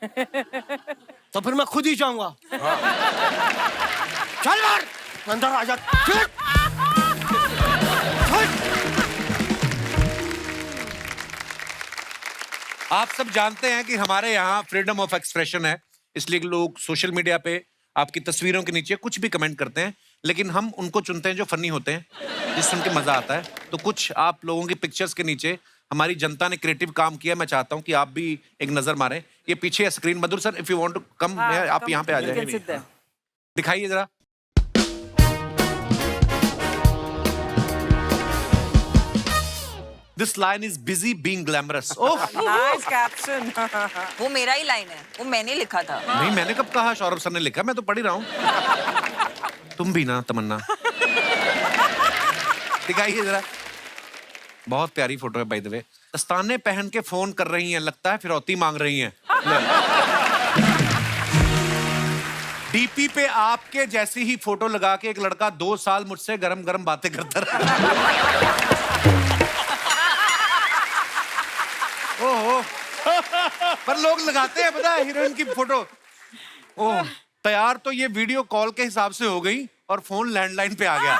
तो फिर मैं खुद ही जाऊंगा। चल यार, अंदर आ जा। आप सब जानते हैं कि हमारे यहाँ फ्रीडम ऑफ एक्सप्रेशन है, इसलिए लोग सोशल मीडिया पे आपकी तस्वीरों के नीचे कुछ भी कमेंट करते हैं, लेकिन हम उनको चुनते हैं जो फनी होते हैं, जिससे उनके मजा आता है। तो कुछ आप लोगों की पिक्चर्स के नीचे हमारी जनता ने क्रिएटिव काम किया, मैं चाहता हूं कि आप भी एक नजर मारें। ये पीछे है screen, Madhur sir if you want to come, आप यहाँ पे आ जाए, दिखाइए जरा। This line is busy being glamorous. Oh, nice caption. वो मेरा ही लाइन है, वो मैंने लिखा था। नहीं मैंने कब कहा सौरभ सर ने लिखा, मैं तो पढ़ ही रहा हूँ। तुम भी ना तमन्ना। दिखाइए जरा, बहुत प्यारी फोटो है बाय द वे। दस्ताने पहन के फोन कर रही हैं, लगता है फिरौती मांग रही हैं। डीपी पे आपके जैसी ही फोटो लगा के एक लड़का 2 साल मुझसे गरम गरम बातें करता रहा। ओहो, पर लोग लगाते हैं पता है हीरोइन की फोटो। ओह, तैयार तो ये वीडियो कॉल के हिसाब से हो गई और फोन लैंडलाइन पे आ गया।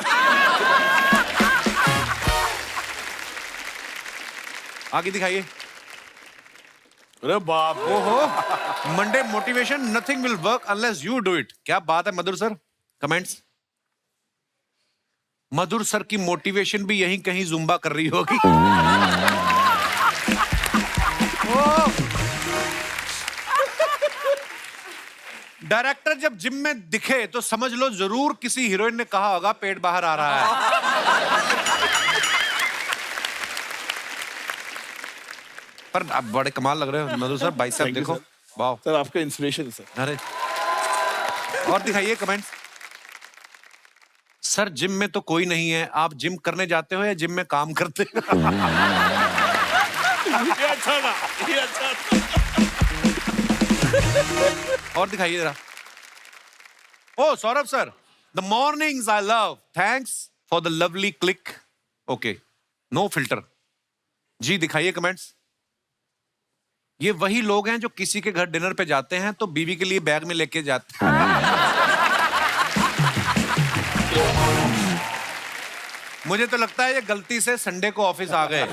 आगे दिखाइए। अरे बाप, ओहो, Monday motivation, nothing will work unless you do it. क्या बात है मधुर सर, कमेंट्स। मधुर सर की मोटिवेशन भी यहीं कहीं जुम्बा कर रही होगी। डायरेक्टर जब जिम में दिखे तो समझ लो जरूर किसी हीरोइन ने कहा होगा पेट बाहर आ रहा है। पर आप बड़े कमाल लग रहे हो मधु सर, बाइसेप देखो, वाह सर आपका इंस्पिरेशन है सर। अरे और दिखाइए कमेंट्स। सर जिम में तो कोई नहीं है, आप जिम करने जाते हो या जिम में काम करते हो? ये अच्छा था, ये अच्छा था। और दिखाइए जरा। ओ Saurabh sir, the mornings I love, thanks for the lovely click. Okay, no filter. जी दिखाइए कमेंट्स। ये वही लोग हैं जो किसी के घर डिनर पे जाते हैं तो बीवी के लिए बैग में लेके जाते हैं। मुझे तो लगता है ये गलती से संडे को ऑफिस आ गए,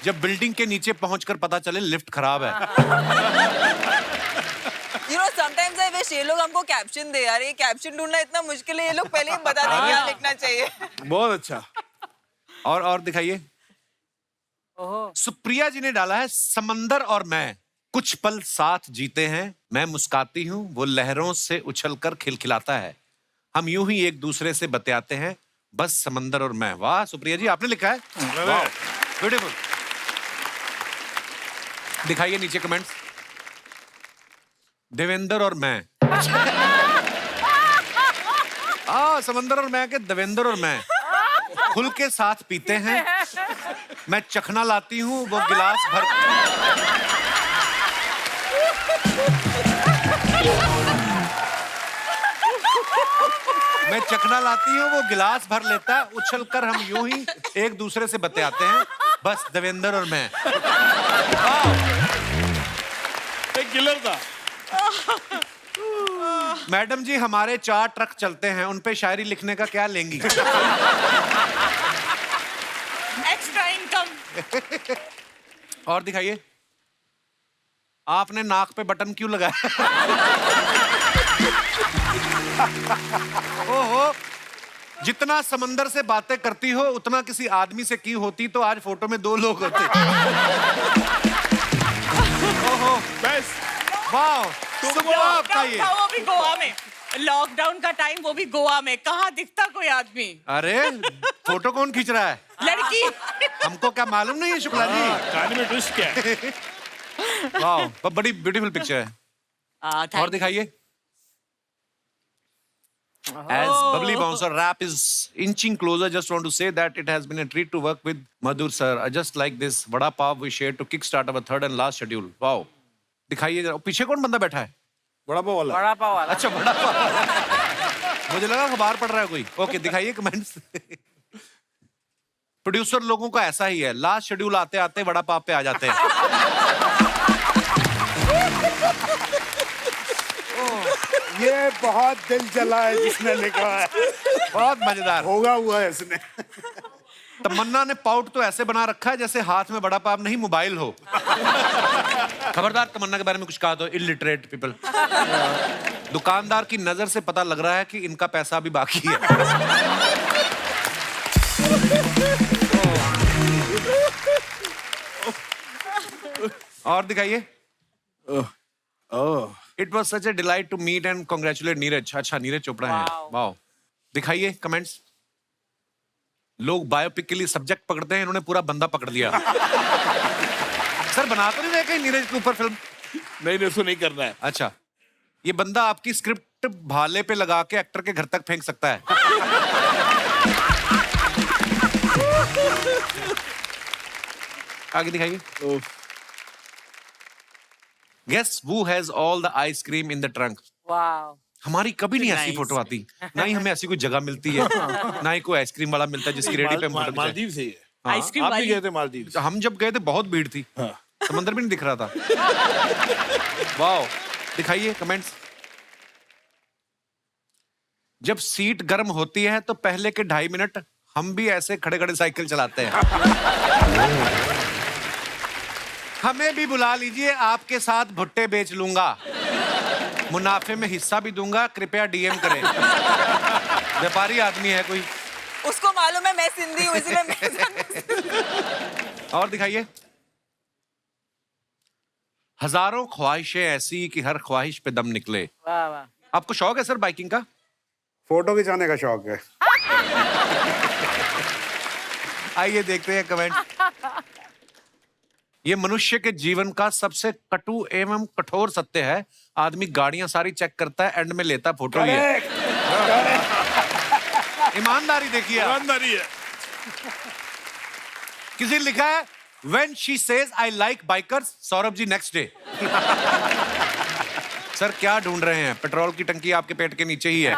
जब बिल्डिंग के नीचे पहुंचकर पता चले लिफ्ट खराब है। You know, sometimes I wish ये लोग हमको कैप्शन दे यार, ये कैप्शन ढूंढना इतना मुश्किल है, ये लोग पहले ही बता दें क्या लिखना चाहिए। बहुत अच्छा। और दिखाइए। सुप्रिया जी ने डाला है, समंदर और मैं कुछ पल साथ जीते हैं, मैं मुस्काती हूँ वो लहरों से उछलकर खिलखिलाता है, हम यूं ही एक दूसरे से बतियाते हैं, बस समंदर और मैं। वाह सुप्रिया जी, आपने लिखा है, वाह ब्यूटीफुल। दिखाइए नीचे कमेंट्स। देवेंद्र और मैं। समंदर और मैं के देवेंद्र और मैं खुल के साथ पीते हैं, मैं चखना लाती हूँ वो गिलास भर, मैं चखना लाती हूँ वो गिलास भर लेता है, उछल कर हम यूं ही एक दूसरे से बतियाते हैं, बस देवेंद्र और मैं। एक किलर था। मैडम जी हमारे 4 ट्रक चलते हैं, उन पे शायरी लिखने का क्या लेंगी? और दिखाइए, आपने नाक पे बटन क्यों लगाया? ओहो, जितना समंदर से बातें करती हो उतना किसी आदमी से की होती तो आज फोटो में 2 लोग होते। ओहो, बस वाह, सुपर्ब था ये। वो भी गोवा में, लॉकडाउन का टाइम, वो भी गोवा में। कहाँ दिखता कोई आदमी? अरे फोटो कौन खींच रहा है? लड़की। हमको क्या मालूम नहीं है शुक्ला जी? कहानी में ट्विस्ट क्या है? वाह, बड़ी ब्यूटीफुल पिक्चर है। और दिखाइए। As bubbly bouncer rap is inching closer, just want to say that it has been a treat to work with Madhur sir. I just like this vada pav we shared to kickstart our third and last schedule. Wow. दिखाइए जरा, पीछे कौन बंदा बैठा है? बड़ा पाव वाला। अच्छा, बड़ा पाव। मुझे लगा अखबार पढ़ रहा है कोई। ओके, दिखाइए कमेंट्स। प्रोड्यूसर लोगों का ऐसा ही है, लास्ट शेड्यूल आते आते वड़ा पाव पे आ जाते हैं। ये बहुत दिल जला है जिसने लिखा है, बहुत मजेदार होगा हुआ है इसने। तमन्ना ने पाउट तो ऐसे बना रखा है जैसे हाथ में बड़ा पाव नहीं मोबाइल हो। खबरदार तमन्ना के बारे में कुछ कहा तो, इलिटरेट पीपल। दुकानदार की नजर से पता लग रहा है कि इनका पैसा अभी बाकी है। और दिखाइए। It was such a delight to meet and congratulate Neeraj. अच्छा, नीरज चोपड़ा है। वाओ। दिखाइए कमेंट्स। लोग बायोपिक के लिए सब्जेक्ट पकड़ते हैं, इन्होंने पूरा बंदा पकड़ लिया। सर, बना तो नहीं रहे कहीं नीरज के ऊपर फिल्म? नहीं, इसको नहीं करना है। अच्छा, ये बंदा आपकी स्क्रिप्ट भाले पे लगा के एक्टर के घर तक फेंक सकता है। आगे दिखाइए। Guess who has all the ice cream in the trunk? Wow. हमारी कभी नहीं ऐसी फोटो आती, ना ही हमें ऐसी कोई जगह मिलती है, ना ही कोई आइसक्रीम वाला मिलता है जिसकी रेडी पे हम फोटो खिंचाएं। मालदीव से ही है। हाँ, आइसक्रीम आप भी वाली। गए थे मालदीव? हम जब गए थे बहुत भीड़ थी, समंदर भी नहीं दिख रहा था। वाओ, दिखाइए कमेंट्स। जब सीट गर्म होती है तो पहले के 2.5 मिनट हम भी ऐसे खड़े खड़े साइकिल चलाते हैं। हमें भी बुला लीजिए, आपके साथ भुट्टे बेच लूंगा, मुनाफे में हिस्सा भी दूंगा, कृपया डीएम करें। व्यापारी आदमी है कोई। उसको मालूम है मैं सिंधी हूँ, इसलिए मैं। और दिखाइए। हजारों ख्वाहिशें ऐसी कि हर ख्वाहिश पे दम निकले। वाह वाह। आपको शौक है सर बाइकिंग का? फोटो खिंचाने का शौक है। आइए देखते हैं कमेंट। ये मनुष्य के जीवन का सबसे कटु एवं कठोर सत्य है। आदमी गाड़ियां सारी चेक करता है, एंड में लेता फोटो ही है। ईमानदारी देखिए आप। ईमानदारी है। किसी ने लिखा है When she says I like bikers, Saurabh ji next day. Sir क्या ढूंढ रहे हैं? पेट्रोल की टंकी आपके पेट के नीचे ही है।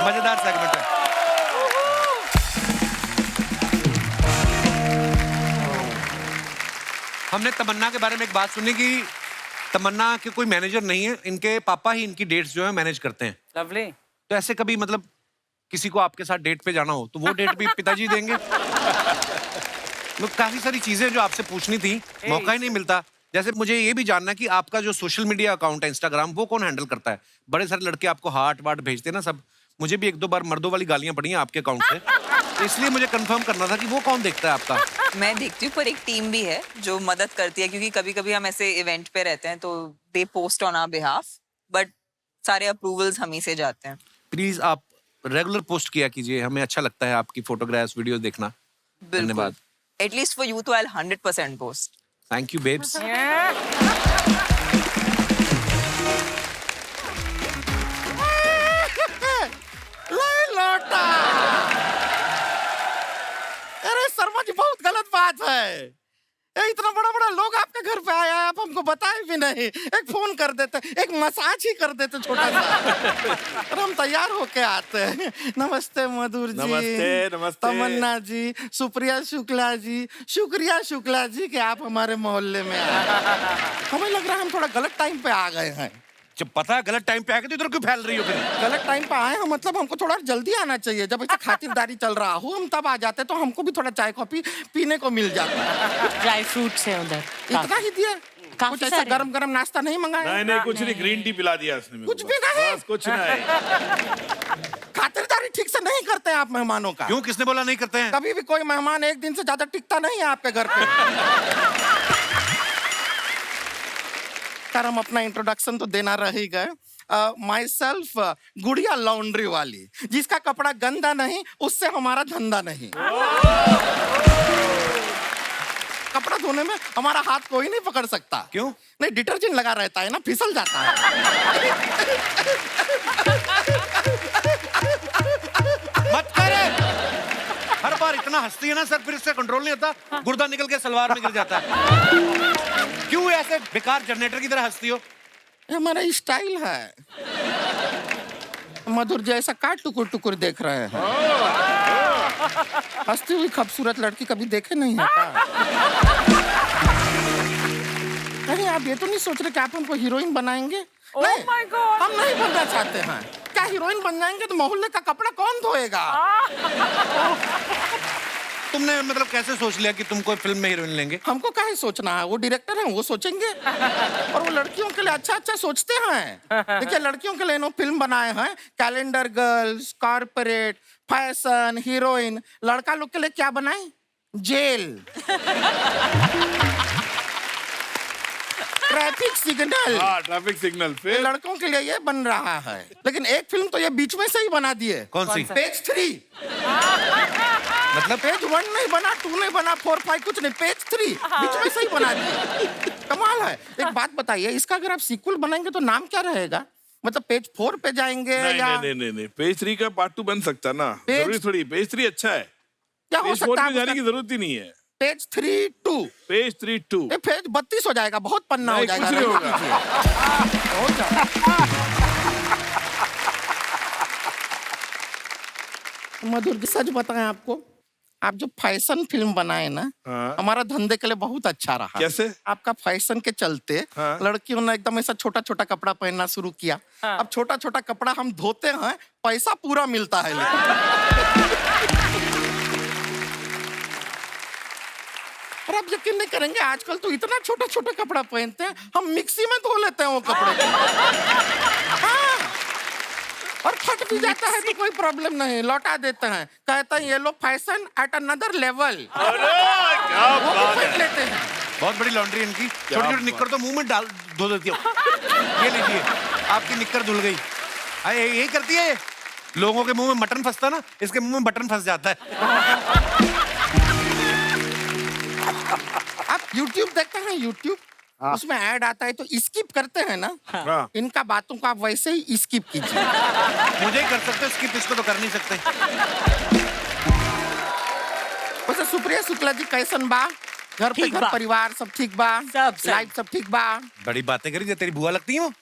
मजेदार सेगमेंट है। हमने तमन्ना के बारे में एक बात सुनी कि तमन्ना के कोई मैनेजर नहीं है, इनके पापा ही इनकी डेट्स जो है मैनेज करते हैं। लवली। तो ऐसे कभी मतलब किसी को आपके साथ डेट पे जाना हो तो वो डेट भी पिताजी देंगे? काफी सारी चीजें जो आपसे पूछनी थी, मौका ही नहीं मिलता। जैसे मुझे ये भी जानना है कि आपका जो सोशल मीडिया अकाउंट है इंस्टाग्राम, वो कौन हैंडल करता है? बड़े सारे लड़के आपको हार्ट वार्ट भेजते हैं ना सब। मुझे भी 1-2 बार मर्दों वाली गालियां पड़ी हैं आपके अकाउंट से, तो इसलिए मुझे कंफर्म करना था कि वो कौन देखता है आपका। मैं देखती हूँ, पर एक टीम भी है जो मदद करती है, क्योंकि कभी कभी हम ऐसे इवेंट पे रहते हैं तो they post on our behalf, but सारे अप्रूवल्स हम ही से जाते हैं। प्लीज आप रेगुलर पोस्ट किया कीजिए, हमें अच्छा लगता है आपकी फोटोग्राफ्स वीडियोस देखना। धन्यवाद। एटलीस्ट फॉर यू तो I 100% post. Thank you babes. लौटा। अरे शर्मा जी, बहुत गलत बात है। ये इतना बड़ा बड़ा लोग आपके घर पे आया है, आप हमको बताए भी नहीं। एक फोन कर देते, एक मसाज ही कर देते छोटा सा, और हम तैयार होके आते हैं। नमस्ते मधुर जी। नमस्ते, नमस्ते। तमन्ना जी, सुप्रिया शुक्ला जी, शुक्रिया शुक्ला जी कि आप हमारे मोहल्ले में आए। हमें लग रहा है हम थोड़ा गलत टाइम पे आ गए हैं। जब पता है गलत टाइम पे आके तो इधर क्यों फैल रही हो फिर? गलत टाइम पे आए हम, मतलब हमको थोड़ा जल्दी आना चाहिए। जब ऐसे खातिरदारी चल रहा हो हम तब आ जाते तो हमको भी थोड़ा चाय कॉफी पीने को मिल जाता। ड्राई फ्रूट्स है उधर। इतना ही दिया? काफी कुछ ऐसा सारे। गरम गरम नाश्ता नहीं मंगाया? नहीं नहीं कुछ नहीं, ग्रीन टी पिला दिया उसने मेरे कुछ को, भी नहीं? बस कुछ नहीं। खातिरदारी ठीक से नहीं करते आप मेहमानों का। क्यों, किसने बोला नहीं करते हैं? कभी भी कोई मेहमान एक दिन से ज्यादा टिकता नहीं है आपके घर पे। सर हम अपना इंट्रोडक्शन तो देना रह ही गए। माई सेल्फ गुड़िया लॉन्ड्री वाली, जिसका कपड़ा गंदा नहीं उससे हमारा धंधा नहीं। कपड़ा धोने में हमारा हाथ कोई नहीं पकड़ सकता। क्यों? नहीं, डिटर्जेंट लगा रहता है ना, फिसल जाता है। मत करे। हर बार इतना हंसती है ना सर, फिर इससे कंट्रोल नहीं होता, गुर्दा निकल के सलवार में गिर जाता है। क्यों ऐसे बेकार जनरेटर की तरह हंसती हो? ये हमारा स्टाइल है। मधुर जैसा का टुकुर टुकुर देख रहे हैं। हंसती हुई खूबसूरत लड़की कभी देखे नहीं है क्या? नहीं आप ये तो नहीं सोच रहे कि आप हमको हीरोइन बनाएंगे? नहीं, हम नहीं बनना चाहते हैं। क्या हीरोइन बन जाएंगे तो मोहल्ले का कपड़ा कौन धोएगा? तुमने मतलब कैसे सोच लिया कि तुम कोई फिल्म में हीरोइन लेंगे? हमको काहे सोचना है, वो डायरेक्टर हैं वो सोचेंगे। और वो लड़कियों के लिए अच्छा अच्छा सोचते हैं। देखिए लड़कियों के लिए इन्होंने फिल्म बनाए हैं, calendar girls, corporate, fashion, heroine. लड़का लोग के लिए क्या बनाए? Jail, traffic signal. हाँ ट्रैफिक सिग्नल। फिर लड़कों के लिए ये बन रहा है। लेकिन एक फिल्म तो ये बीच में से ही बना दिए। कौन सी? पेज 3। मतलब पेज 1 नहीं बना, 2 नहीं बना, 4, 5 कुछ नहीं, पेज 3 बीच में से ही बना दिए। कमाल है। एक बात बताइए, इसका अगर आप सीक्वल बनाएंगे तो नाम क्या रहेगा? मतलब पेज 4 पे जाएंगे नहीं या नहीं नहीं नहीं, पेज 3 का पार्ट 2 बन सकता ना, पेज- जरूरी थोड़ी। पेज 3 अच्छा है, क्या हो पेज 4 सकता में जाने है? की जरूरत ही नहीं है। पेज 3 2 पेज 3 2 ये पेज 32 हो जाएगा, बहुत पन्ना हो नहीं, जाएगा। कुछ नहीं रहने होगा। दीजिए। हो जाए। मधुर जी सच बताएं आपको, आप जो फैशन फिल्म बनाए ना, हाँ। हमारा धंधे के लिए बहुत अच्छा रहा। कैसे? आपका फैशन के चलते हाँ। लड़कियों ने एकदम ऐसा छोटा छोटा कपड़ा पहनना शुरू किया। अब छोटा छोटा कपड़ा हम धोते हैं, पैसा पूरा मिलता है लेकिन। और आप यकीन नहीं करेंगे, आजकल तो इतना छोटा छोटा कपड़ा पहनते हैं, हम मिक्सी में धो लेते हैं वो कपड़े को। हाँ। और फट भी जाता है तो कोई प्रॉब्लम नहीं, लौटा देते हैं, कहते हैं ये लो फैशन एट अनदर लेवल। क्या वो भी बात फेंक है। लेते हैं। बहुत बड़ी लॉन्ड्री इनकी। छोटी छोटी बात। निक्कर तो मुंह में डाल धो देती हो। ये लीजिए, आपकी निक्कर धुल गई। अरे यही करती है, लोगों के मुंह में मटन फंसता ना, इसके मुंह में बटन फंस जाता है। आप YouTube देखते हैं? YouTube उसमें ऐड आता है तो स्किप करते हैं ना। हाँ। इनका बातों को आप वैसे ही स्किप कीजिए। मुझे ही कर सकते हो स्किप, इसको तो कर नहीं सकते। वैसे सुप्रिया शुक्ला जी कैसन बा? घर पे ठीक घर बा। परिवार सब ठीक बा? सब। लाइफ सब ठीक बा? बड़ी बातें करी, तेरी बुआ लगती है वो।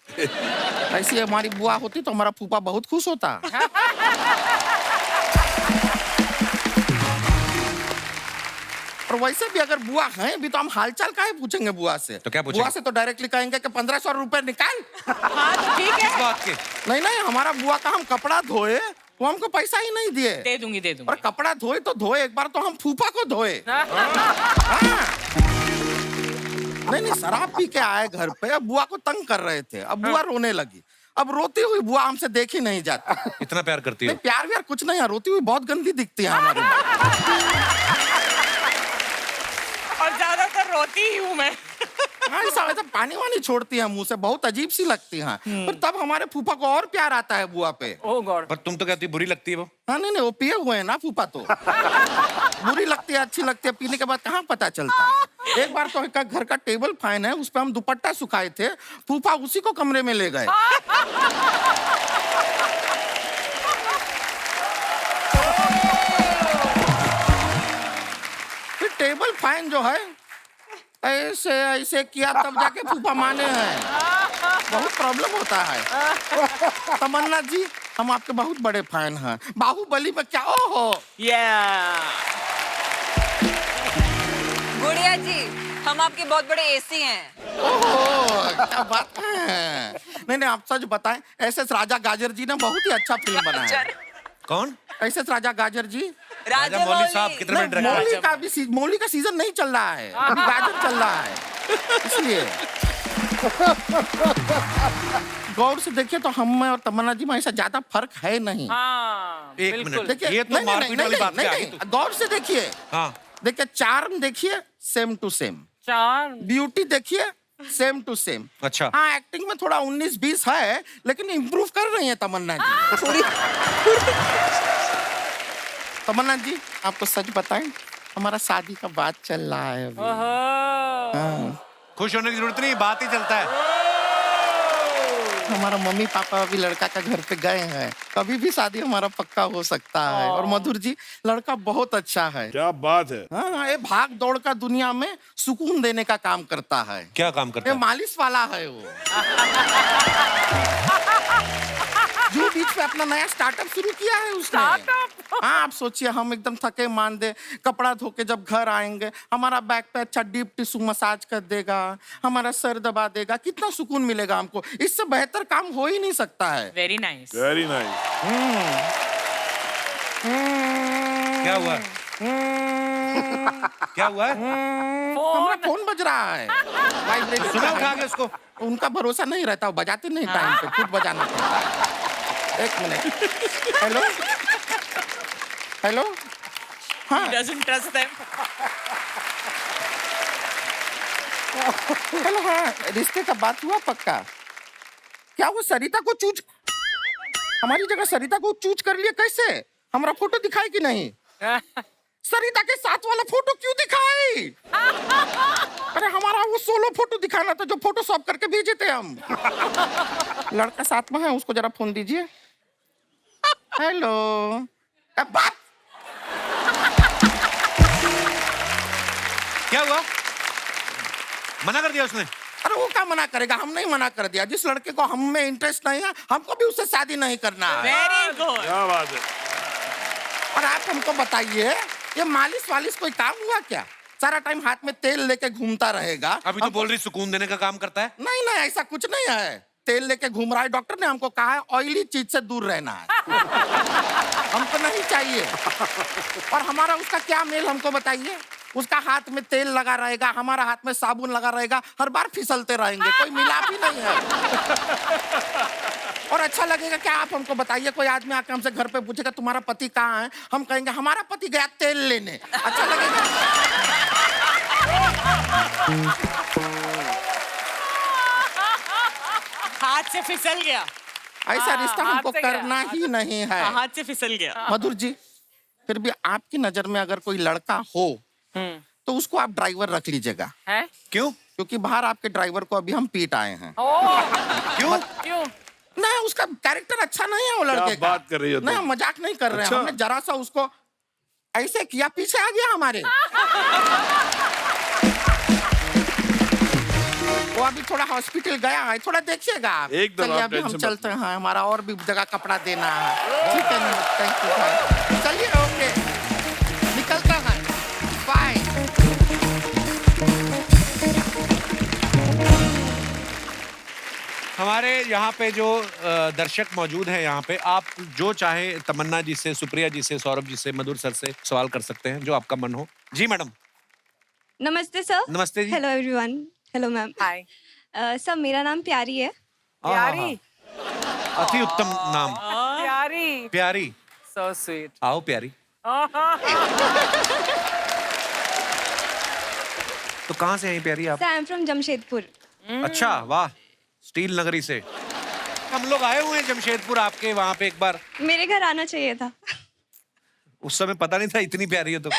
ऐसी हमारी बुआ होती तो हमारा फूफा बहुत खुश होता। और वैसे भी अगर बुआ हैं भी तो हम हालचाल काहे पूछेंगे बुआ से? तो क्या पूछेंगे? बुआ से तो डायरेक्टली कहेंगे कि 1500 रुपए निकाल। हाँ तो ठीक है, इस बात के नहीं नहीं, हमारा बुआ का हम कपड़ा धोए वो हमको पैसा ही नहीं दिए। दे दूंगी दे और दूंगी। कपड़ा धोए तो धोए, एक बार तो हम फूफा को धोए। हाँ। नहीं नहीं, शराब पी के आए घर पे, अब बुआ को तंग कर रहे थे, अब बुआ रोने लगी। अब रोती हुई बुआ हमसे देखी नहीं जाती। इतना प्यार करती हो? नहीं प्यार व्यार कुछ नहीं है, रोती हुई बहुत गंदी दिखती है हमारी। और ज्यादातर रोती ही हूँ मैं। हाँ, ऐसा वैसा पानी वानी छोड़ती है मुंह से, बहुत अजीब सी लगती है। पर तब हमारे फूफा को और प्यार आता है बुआ पे। ओह गॉड। पर तुम तो कहती बुरी लगती है वो। हाँ नहीं नहीं, वो पिए हुए हैं ना फूफा तो। बुरी लगती है अच्छी लगती है, पीने के बाद कहाँ पता चलता है। एक बार तो एक घर का टेबल फैन है, उस पर हम दुपट्टा सुखाए थे, फूफा उसी को कमरे में ले गए। फिर टेबल फैन जो है ऐसे ऐसे किया तब जाके फूफा माने हैं। बहुत प्रॉब्लम होता है। तमन्ना जी हम आपके बहुत बड़े फैन हैं। बाहुबली में क्या हो? गुड़िया जी, हम आपके बहुत बड़े एसी हैं। ओह, क्या बात है। नहीं नहीं, आप सच बताएं, एस.एस. राजा गाजर जी ने बहुत ही अच्छा फिल्म बनाया है। कौन? एस.एस. राजा गाजर जी। राजा मौली साहब कितने मिनट रखा? मौली का सीजन नहीं चल रहा है, अभी गाजर चल रहा है, इसलिए। गौर से देखिए तो हम में और तमन्ना जी में ऐसा ज्यादा फर्क है नहीं। एक मिनट, देखिए, ये तो नहीं, नहीं, मारपीट नहीं, वाली बात नहीं, पे आ नहीं, गई। गौर से देखिए। हाँ, देखिए, चार्म देखिए, सेम टू सेम। ब्यूटी देखिए, सेम टू सेम। अच्छा। हाँ, एक्टिंग में थोड़ा 19-20 है, लेकिन इम्प्रूव कर रही है तमन्ना जी। तमन्ना जी, आपको सच बताएं, हमारा शादी का बात चल रहा है अभी। हाँ। खुश होने की जरूरत नहीं, बात ही चलता है। हमारा मम्मी पापा अभी लड़का का घर पे गए हैं, कभी भी शादी हमारा पक्का हो सकता है। और मधुर जी, लड़का बहुत अच्छा है। क्या बात है। हाँ, ये भाग दौड़ का दुनिया में सुकून देने का काम करता है। क्या काम करता ये है? मालिश वाला है वो। जो बीच में अपना नया स्टार्टअप शुरू किया है उसने। हाँ, आप सोचिए, हम एकदम थके मांदे कपड़ा धो के जब घर आएंगे, हमारा बैक पे अच्छा डीप टिश्यू मसाज कर देगा, हमारा सर दबा देगा, कितना सुकून मिलेगा हमको। इससे बेहतर काम हो ही नहीं सकता है। Very nice. Very nice. क्या हुआ? क्या हुआ? हमारा फोन बज रहा है। वाइब्रेट सुना उठा के उसको। उनका भरोसा नहीं रहता, वो बजाते नहीं टाइम पे, खुद बजाना पड़ता है। एक मिनट। Hello hello. हाँ, Doesn't trust them. हेलो। हाँ, रिश्ते का बात हुआ पक्का? क्या वो सरिता को चूज, हमारी जगह सरिता को चूज कर लिया? कैसे? हमारा फोटो दिखाई कि नहीं? सरिता के साथ वाला फोटो क्यों दिखाई? अरे हमारा वो सोलो फोटो दिखाना था जो फोटोशॉप करके भेजे थे हम। लड़का साथ में है, उसको जरा फोन दीजिए। हेलो। बात क्या हुआ? मना कर दिया उसने? अरे वो क्या मना करेगा, हम नहीं मना कर दिया। जिस लड़के को हम में इंटरेस्ट नहीं है, हमको भी उससे शादी नहीं करना है। Very good. क्या बात है। और आप हमको बताइए, ये मालिश वालिश कोई काम हुआ क्या? सारा टाइम हाथ में तेल लेके घूमता रहेगा। अभी तो बोल रही सुकून देने का काम करता है। नहीं नहीं, ऐसा कुछ नहीं है। तेल लेके घूम रहा है, डॉक्टर ने हमको कहा है ऑयली चीज से दूर रहना है। हमको नहीं चाहिए। और हमारा उसका क्या मेल, हमको बताइए। उसका हाथ में तेल लगा रहेगा, हमारा हाथ में साबुन लगा रहेगा, हर बार फिसलते रहेंगे, कोई मिलाप ही नहीं है। और अच्छा लगेगा क्या? आप हमको बताइए, कोई आदमी आके हमसे घर पे पूछेगा तुम्हारा पति कहाँ है, हम कहेंगे हमारा पति गया तेल लेने, अच्छा लगेगा? हाथ से फिसल गया। ऐसा रिश्ता हाथ हमको से गया। करना ही नहीं है। हाथ से फिसल गया। मधुर जी, फिर भी आपकी नजर में अगर कोई लड़का हो तो उसको आप ड्राइवर रख लीजिएगा। है? क्यों? क्योंकि बाहर आपके ड्राइवर को अभी हम पीट आए हैं। क्यों? क्यों? नहीं, उसका कैरेक्टर अच्छा नहीं है वो लड़के का। बात कर रही हो तुम? नहीं, हम मजाक नहीं कर रहे हैं। अच्छा। हमने जरा सा उसको ऐसे किया, पीछे आ गया हमारे। वो अभी थोड़ा हॉस्पिटल गया है, थोड़ा देखिएगा आप। एकदम, चलिए, आप अभी हम टेंशन चलते हैं, हमारा और भी जगह कपड़ा देना है। ठीक है, थैंक यू भाई। चलिए, ओके, निकलता है, बाय। हमारे यहाँ पे जो दर्शक मौजूद हैं, यहाँ पे आप जो चाहे तमन्ना जी से, सुप्रिया जी से, सौरभ जी से, मधुर सर से सवाल कर सकते हैं, जो आपका मन हो। जी मैडम। नमस्ते सर। नमस्ते जी। Hello everyone. Hello ma'am. Hi. Sir, मेरा नाम प्यारी है। प्यारी, अति उत्तम नाम। प्यारी। प्यारी, So sweet. आओ प्यारी। तो कहाँ से हैं प्यारी आप? Sir, I am from Jamshedpur. अच्छा, वाह, स्टील नगरी से। हम लोग आए हुए हैं जमशेदपुर आपके वहाँ पे एक बार। मेरे घर आना चाहिए था। उस समय पता नहीं था इतनी प्यारी हो तो।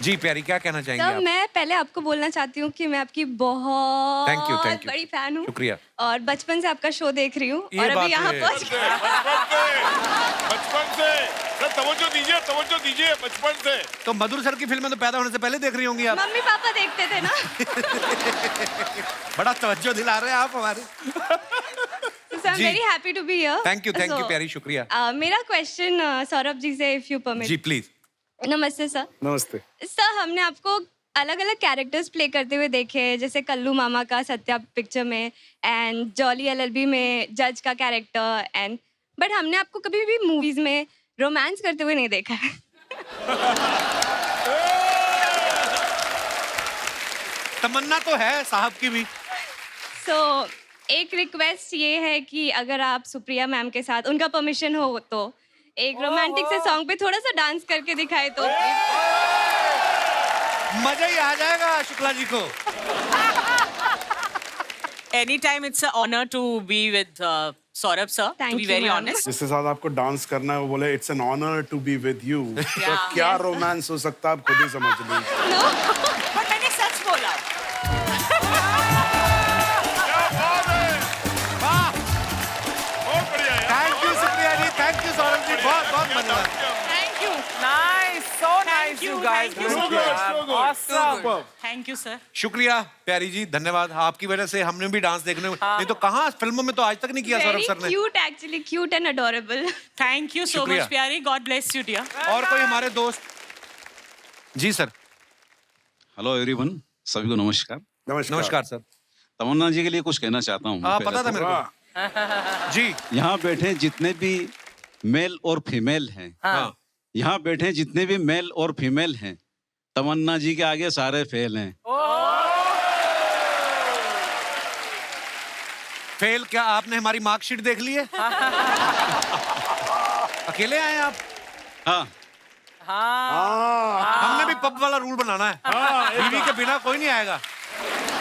जी प्यारी, क्या कहना चाहेंगे सर, आप? मैं पहले आपको बोलना चाहती हूँ कि मैं आपकी बहुत Thank you, thank you. बड़ी फैन हूँ। शुक्रिया। और बचपन से आपका शो देख रही हूँ ये और अभी बात यहाँ है। पहुँच बचपन से सर, तवज्जो दीजिए बचपन से। तो मधुर सर की फिल्में तो पैदा होने से पहले देख रही होंगी आप। मम्मी पापा देखते थे ना। बड़ा तवज्जो दिला रहे हैं आप हमारे। सो आई एम जी। Very happy to be here. Thank you Pyari, शुक्रिया। मेरा क्वेश्चन सौरभ जी से, इफ यू परमिट। जी प्लीज। नमस्ते सर। नमस्ते। सर हमने आपको अलग अलग कैरेक्टर्स प्ले करते हुए देखे हैं, जैसे कल्लू मामा का सत्या पिक्चर में एंड जॉली एलएलबी में जज का कैरेक्टर एंड बट हमने आपको कभी भी मूवीज में रोमांस करते हुए नहीं देखा है। तमन्ना तो है साहब की भी। सो एक रिक्वेस्ट ये है कि अगर आप सुप्रिया मैम के साथ उनका परमिशन हो तो एक रोमांटिक से सॉन्ग पे थोड़ा सा डांस करके दिखाए तो मजा ही आ जाएगा शुक्ला जी को। Anytime it's an honor to be with Saurabh sir. Thank to be you, very ma'am. honest. जिसके साथ आपको डांस करना है वो बोले it's an honour to be with you. तो क्या रोमांस हो सकता है आप खुद ही समझ लीजिए। But मैंने सच बोला। Thank you Supriya ji, thank you Saurabh ji, बहुत बहुत मजेदार। Thank you. Nice, so nice, you guys. Thank you so much. Awesome. Thank you sir. शुक्रिया प्यारी जी, धन्यवाद। आपकी वजह से हमने भी डांस देखने नहीं तो कहाँ फिल्मों में तो आज तक नहीं किया सौरभ वेरी सर ने। Cute actually, cute and adorable. Thank you so शुक्रिया। much प्यारी। God bless you dear. और कोई हमारे दोस्त? जी सर। हेलो एवरीवन, सभी को नमस्कार। नमस्कार सर। तमन्ना जी के लिए कुछ कहना चाहता हूँ। हाँ, पहले पता था तो। मेरे को। जी। यहाँ बैठे जितने भी मेल और फीमेल हैं, हाँ। यहाँ बैठे जितने भी मेल और फीमेल हैं, तमन्ना जी के आगे सारे फेल हैं। फेल क्या? आपने हमारी मार्कशीट देख ली है? अकेले आए आप? हाँ। हमने भी पब वाला रूल बनाना है। बीवी के बिना कोई नहीं आएगा।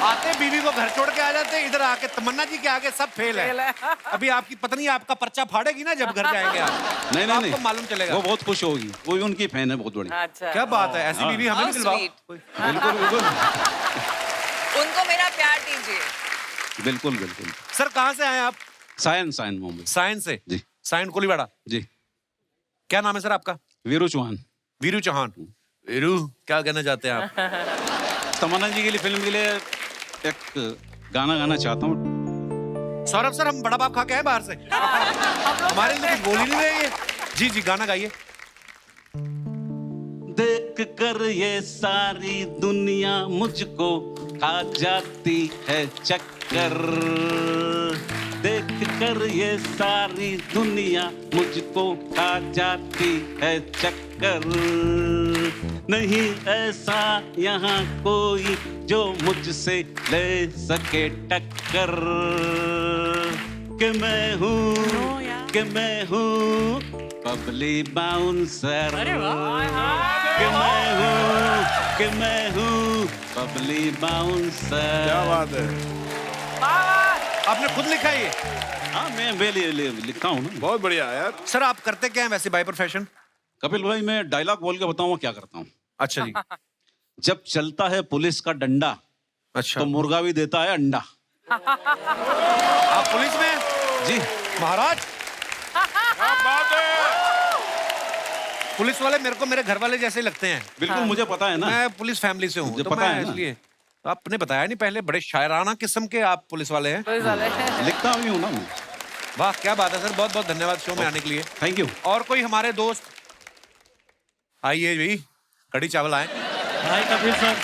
आते बीवी को घर छोड़ के आ जाते, इधर आके तमन्ना जी के आगे सब फेल है। अभी आपकी पत्नी आपका पर्चा फाड़ेगी ना जब घर जाएंगे आप। नहीं तो नहीं आपको मालूम चलेगा। वो बहुत खुश होगी, वो भी उनकी फैन है बहुत बड़ी। अच्छा। क्या बात है, ऐसी बीवी हमें भी दिलवाओ। बिल्कुल बिल्कुल उनको मेरा प्यार दीजिए। बिल्कुल बिल्कुल। सर कहाँ से आए आप? सायन मुंबई। सायन से? जी। सायन कोलीवाड़ा? जी। क्या नाम है सर आपका? वीरू चौहान। वीरू चौहान। वीरू, क्या कहना चाहते हैं आप? तमन्ना जी के लिए, फिल्म के लिए एक गाना गाना चाहता हूँ। सौरभ सर, हम बड़ा बाप खा के आए बाहर से। हमारे लिए कुछ बोल ही नहीं रहे ये। जी जी, गाना गाइए। देख कर ये सारी दुनिया मुझको खा जाती है चक्कर, देख कर ये सारी दुनिया मुझको खा जाती है चक्कर, नहीं ऐसा यहाँ कोई जो मुझसे ले सके टक्कर, कि मैं हूँ बबली बाउंसर, कि मैं हूँ बबली बाउंसर। क्या बात है। आपने खुद लिखा ये? हाँ, मैं लिखता हूँ ना। बहुत बढ़िया यार। सर आप करते क्या है वैसे बाय प्रोफेशन? कपिल भाई, मैं डायलॉग बोल के बताऊँ क्या करता हूँ। अच्छा जी। जब चलता है पुलिस का डंडा, अच्छा, तो मुर्गा भी देता है अंडा। आप पुलिस में? जी महाराज। पुलिस वाले मेरे को मेरे घर वाले जैसे लगते हैं। बिल्कुल, मुझे पता है ना, मैं पुलिस फैमिली से हूँ, मुझे तो पता मैं है ना। इसलिए। आपने बताया नहीं पहले, बड़े शायराना किस्म के आप पुलिस वाले हैं। लिखता भी हूँ ना मैं। वाह, क्या बात है सर, बहुत बहुत धन्यवाद शो में आने के लिए। Thank you. और कोई हमारे दोस्त? आइए भाई, कड़ी चावल आए। हाय कपिल सर,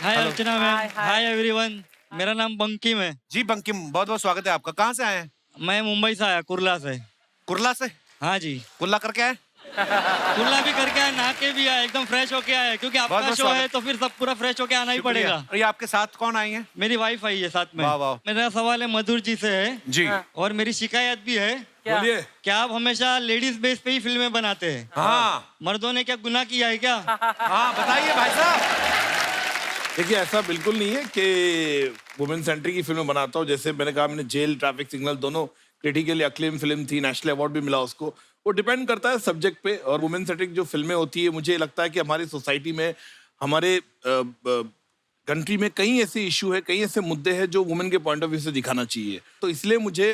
हाय अर्चना मैम, हाय एवरीवन। मेरा नाम बंकिम है। जी बंकिम, बहुत बहुत स्वागत है आपका। कहाँ से आए हैं? मैं मुंबई से आया, कुर्ला से। कुर्ला से? हाँ जी। कुल्ला करके आए? कुर्ला भी करके आया, नहा के भी आया, एकदम फ्रेश होके आया, क्योंकि आपका बहुत शो है तो फिर सब पूरा फ्रेश होके आना ही शुक्रिया। पड़ेगा। और ये आपके साथ कौन आई है? मेरी वाइफ आई है साथ में। वाह वाह। मेरा सवाल है मधुर जी से है जी। और मेरी शिकायत भी है। बोलिए। क्या आप हमेशा लेडीज बेस पे ही फिल्में बनाते हैं? हाँ। मर्दों ने क्या गुनाह किया है क्या? हाँ बताइए भाई साहब। देखिए, ऐसा बिल्कुल नहीं है कि वुमेन सेंट्रिक की फिल्में बनाता हूँ। जैसे मैंने कहा, मैंने जेल, ट्रैफिक सिग्नल दोनों क्रिटिकली अक्लेम फिल्म थी, नेशनल अवार्ड भी मिला उसको। वो डिपेंड करता है सब्जेक्ट पे। और वुमेन सेंट्रिक जो फिल्में होती है, मुझे लगता है कि हमारी सोसाइटी में, हमारे कंट्री में कई ऐसे इशू है, कई ऐसे मुद्दे हैं जो वुमेन के पॉइंट ऑफ व्यू से दिखाना चाहिए। तो इसलिए मुझे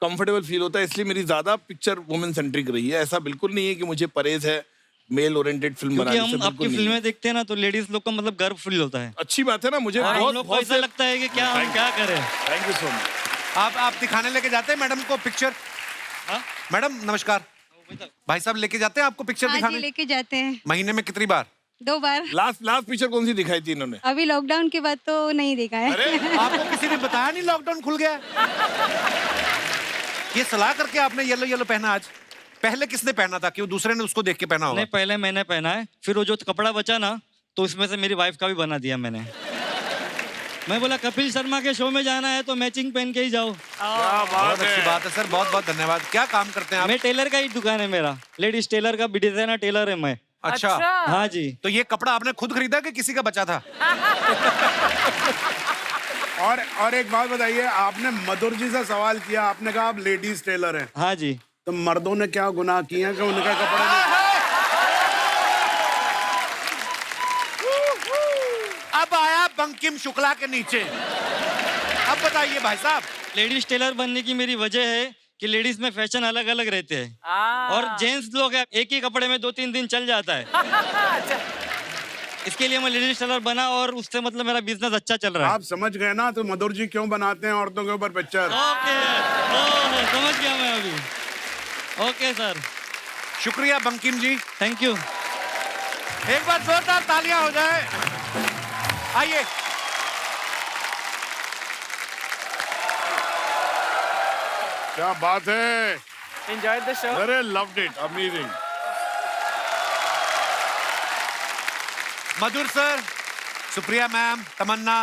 कंफर्टेबल फील होता है, इसलिए मेरी ज्यादा पिक्चर वुमेन सेंट्रिक रही है। ऐसा बिल्कुल नहीं है कि मुझे परहेज है मेल ओरिएंटेड फिल्म क्योंकि बनाने से, हम आपकी बिल्कुल नहीं फिल्में है। देखते हैं ना, तो लेडीज लोग को मतलब गर्व फील होता है। अच्छी बात है ना, मुझे और हम बहुत लोग को बहुत ऐसा लगता है कि क्या हम क्या करें। Thank you so much. आप दिखाने लेके जाते हैं मैडम को पिक्चर? मैडम नमस्कार, भाई साहब लेके जाते हैं आपको पिक्चर हाँ जी, दिखाने? लेके जाते हैं महीने में कितनी बार? 2 बार। लास्ट पिक्चर कौन सी दिखाई थी इन्होंने? अभी लॉकडाउन के बाद तो नहीं देखा है। आपको किसी ने बताया नहीं लॉकडाउन खुल गया है? ये सलाह करके आपने येलो येलो पहना आज? पहले किसने पहना था कि वो दूसरे ने उसको देख के पहना होगा? नहीं, पहले मैंने पहना है, फिर वो जो कपड़ा बचा ना तो उसमें से मेरी वाइफ का भी बना दिया मैंने। मैं बोला कपिल शर्मा के शो में जाना है तो मैचिंग पहन के ही जाओ। बहुत अच्छी बात है सर, बहुत बहुत धन्यवाद। क्या काम करते हैं आप? मैं टेलर का ही दुकान है मेरा, लेडीज टेलर का, डिजाइनर टेलर है मैं। अच्छा। हाँ जी। तो ये कपड़ा आपने खुद खरीदा कि किसी का बचा था? और एक बात बताइए, आपने मधुर जी से सवाल किया, आपने कहा आप लेडीज टेलर हैं। हाँ जी। तो मर्दों ने क्या गुनाह किए हैं कि उनका कपड़ा नहीं? अब आया बंकिम शुक्ला के नीचे। अब बताइए भाई साहब। लेडीज टेलर बनने की मेरी वजह है कि लेडीज में फैशन अलग अलग रहते हैं और जेंट्स लोग हैं, एक ही कपड़े में 2-3 दिन चल जाता है। इसके लिए मैं लेडीज टेलर बना और उससे मतलब मेरा बिजनेस अच्छा चल रहा है। आप समझ गए ना तो मधुर जी क्यों बनाते हैं औरतों के ऊपर पिक्चर? ओके, समझ गया मैं अभी। ओके सर, शुक्रिया बंकिम जी। Thank you. एक बार जोरदार तालियां हो जाए। आइए। क्या बात है। Enjoyed the show? अरे loved it, amazing. Madhur sir, Supriya ma'am, Tamannaah,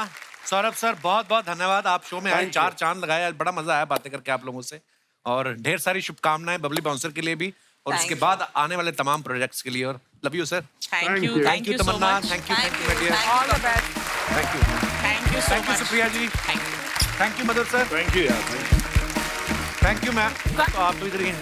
Saurabh sir, बहुत बहुत धन्यवाद। आप शो में आए, 4 चांद लगाए, आज बड़ा मजा आया बातें करके आप लोगों से। और ढेर सारी शुभकामनाएं बबली बाउंसर के लिए भी और Thank उसके you. बाद आने वाले तमाम प्रोजेक्ट्स के लिए। और love you sir. Thank you, thank you Tamannaah, thank you my dear, All the best. Thank you, thank you so thank you much. Supriya ji, thank you Madhur sir, thank you यार। Thank you ma'am. तो आप तो इधर ही हैं।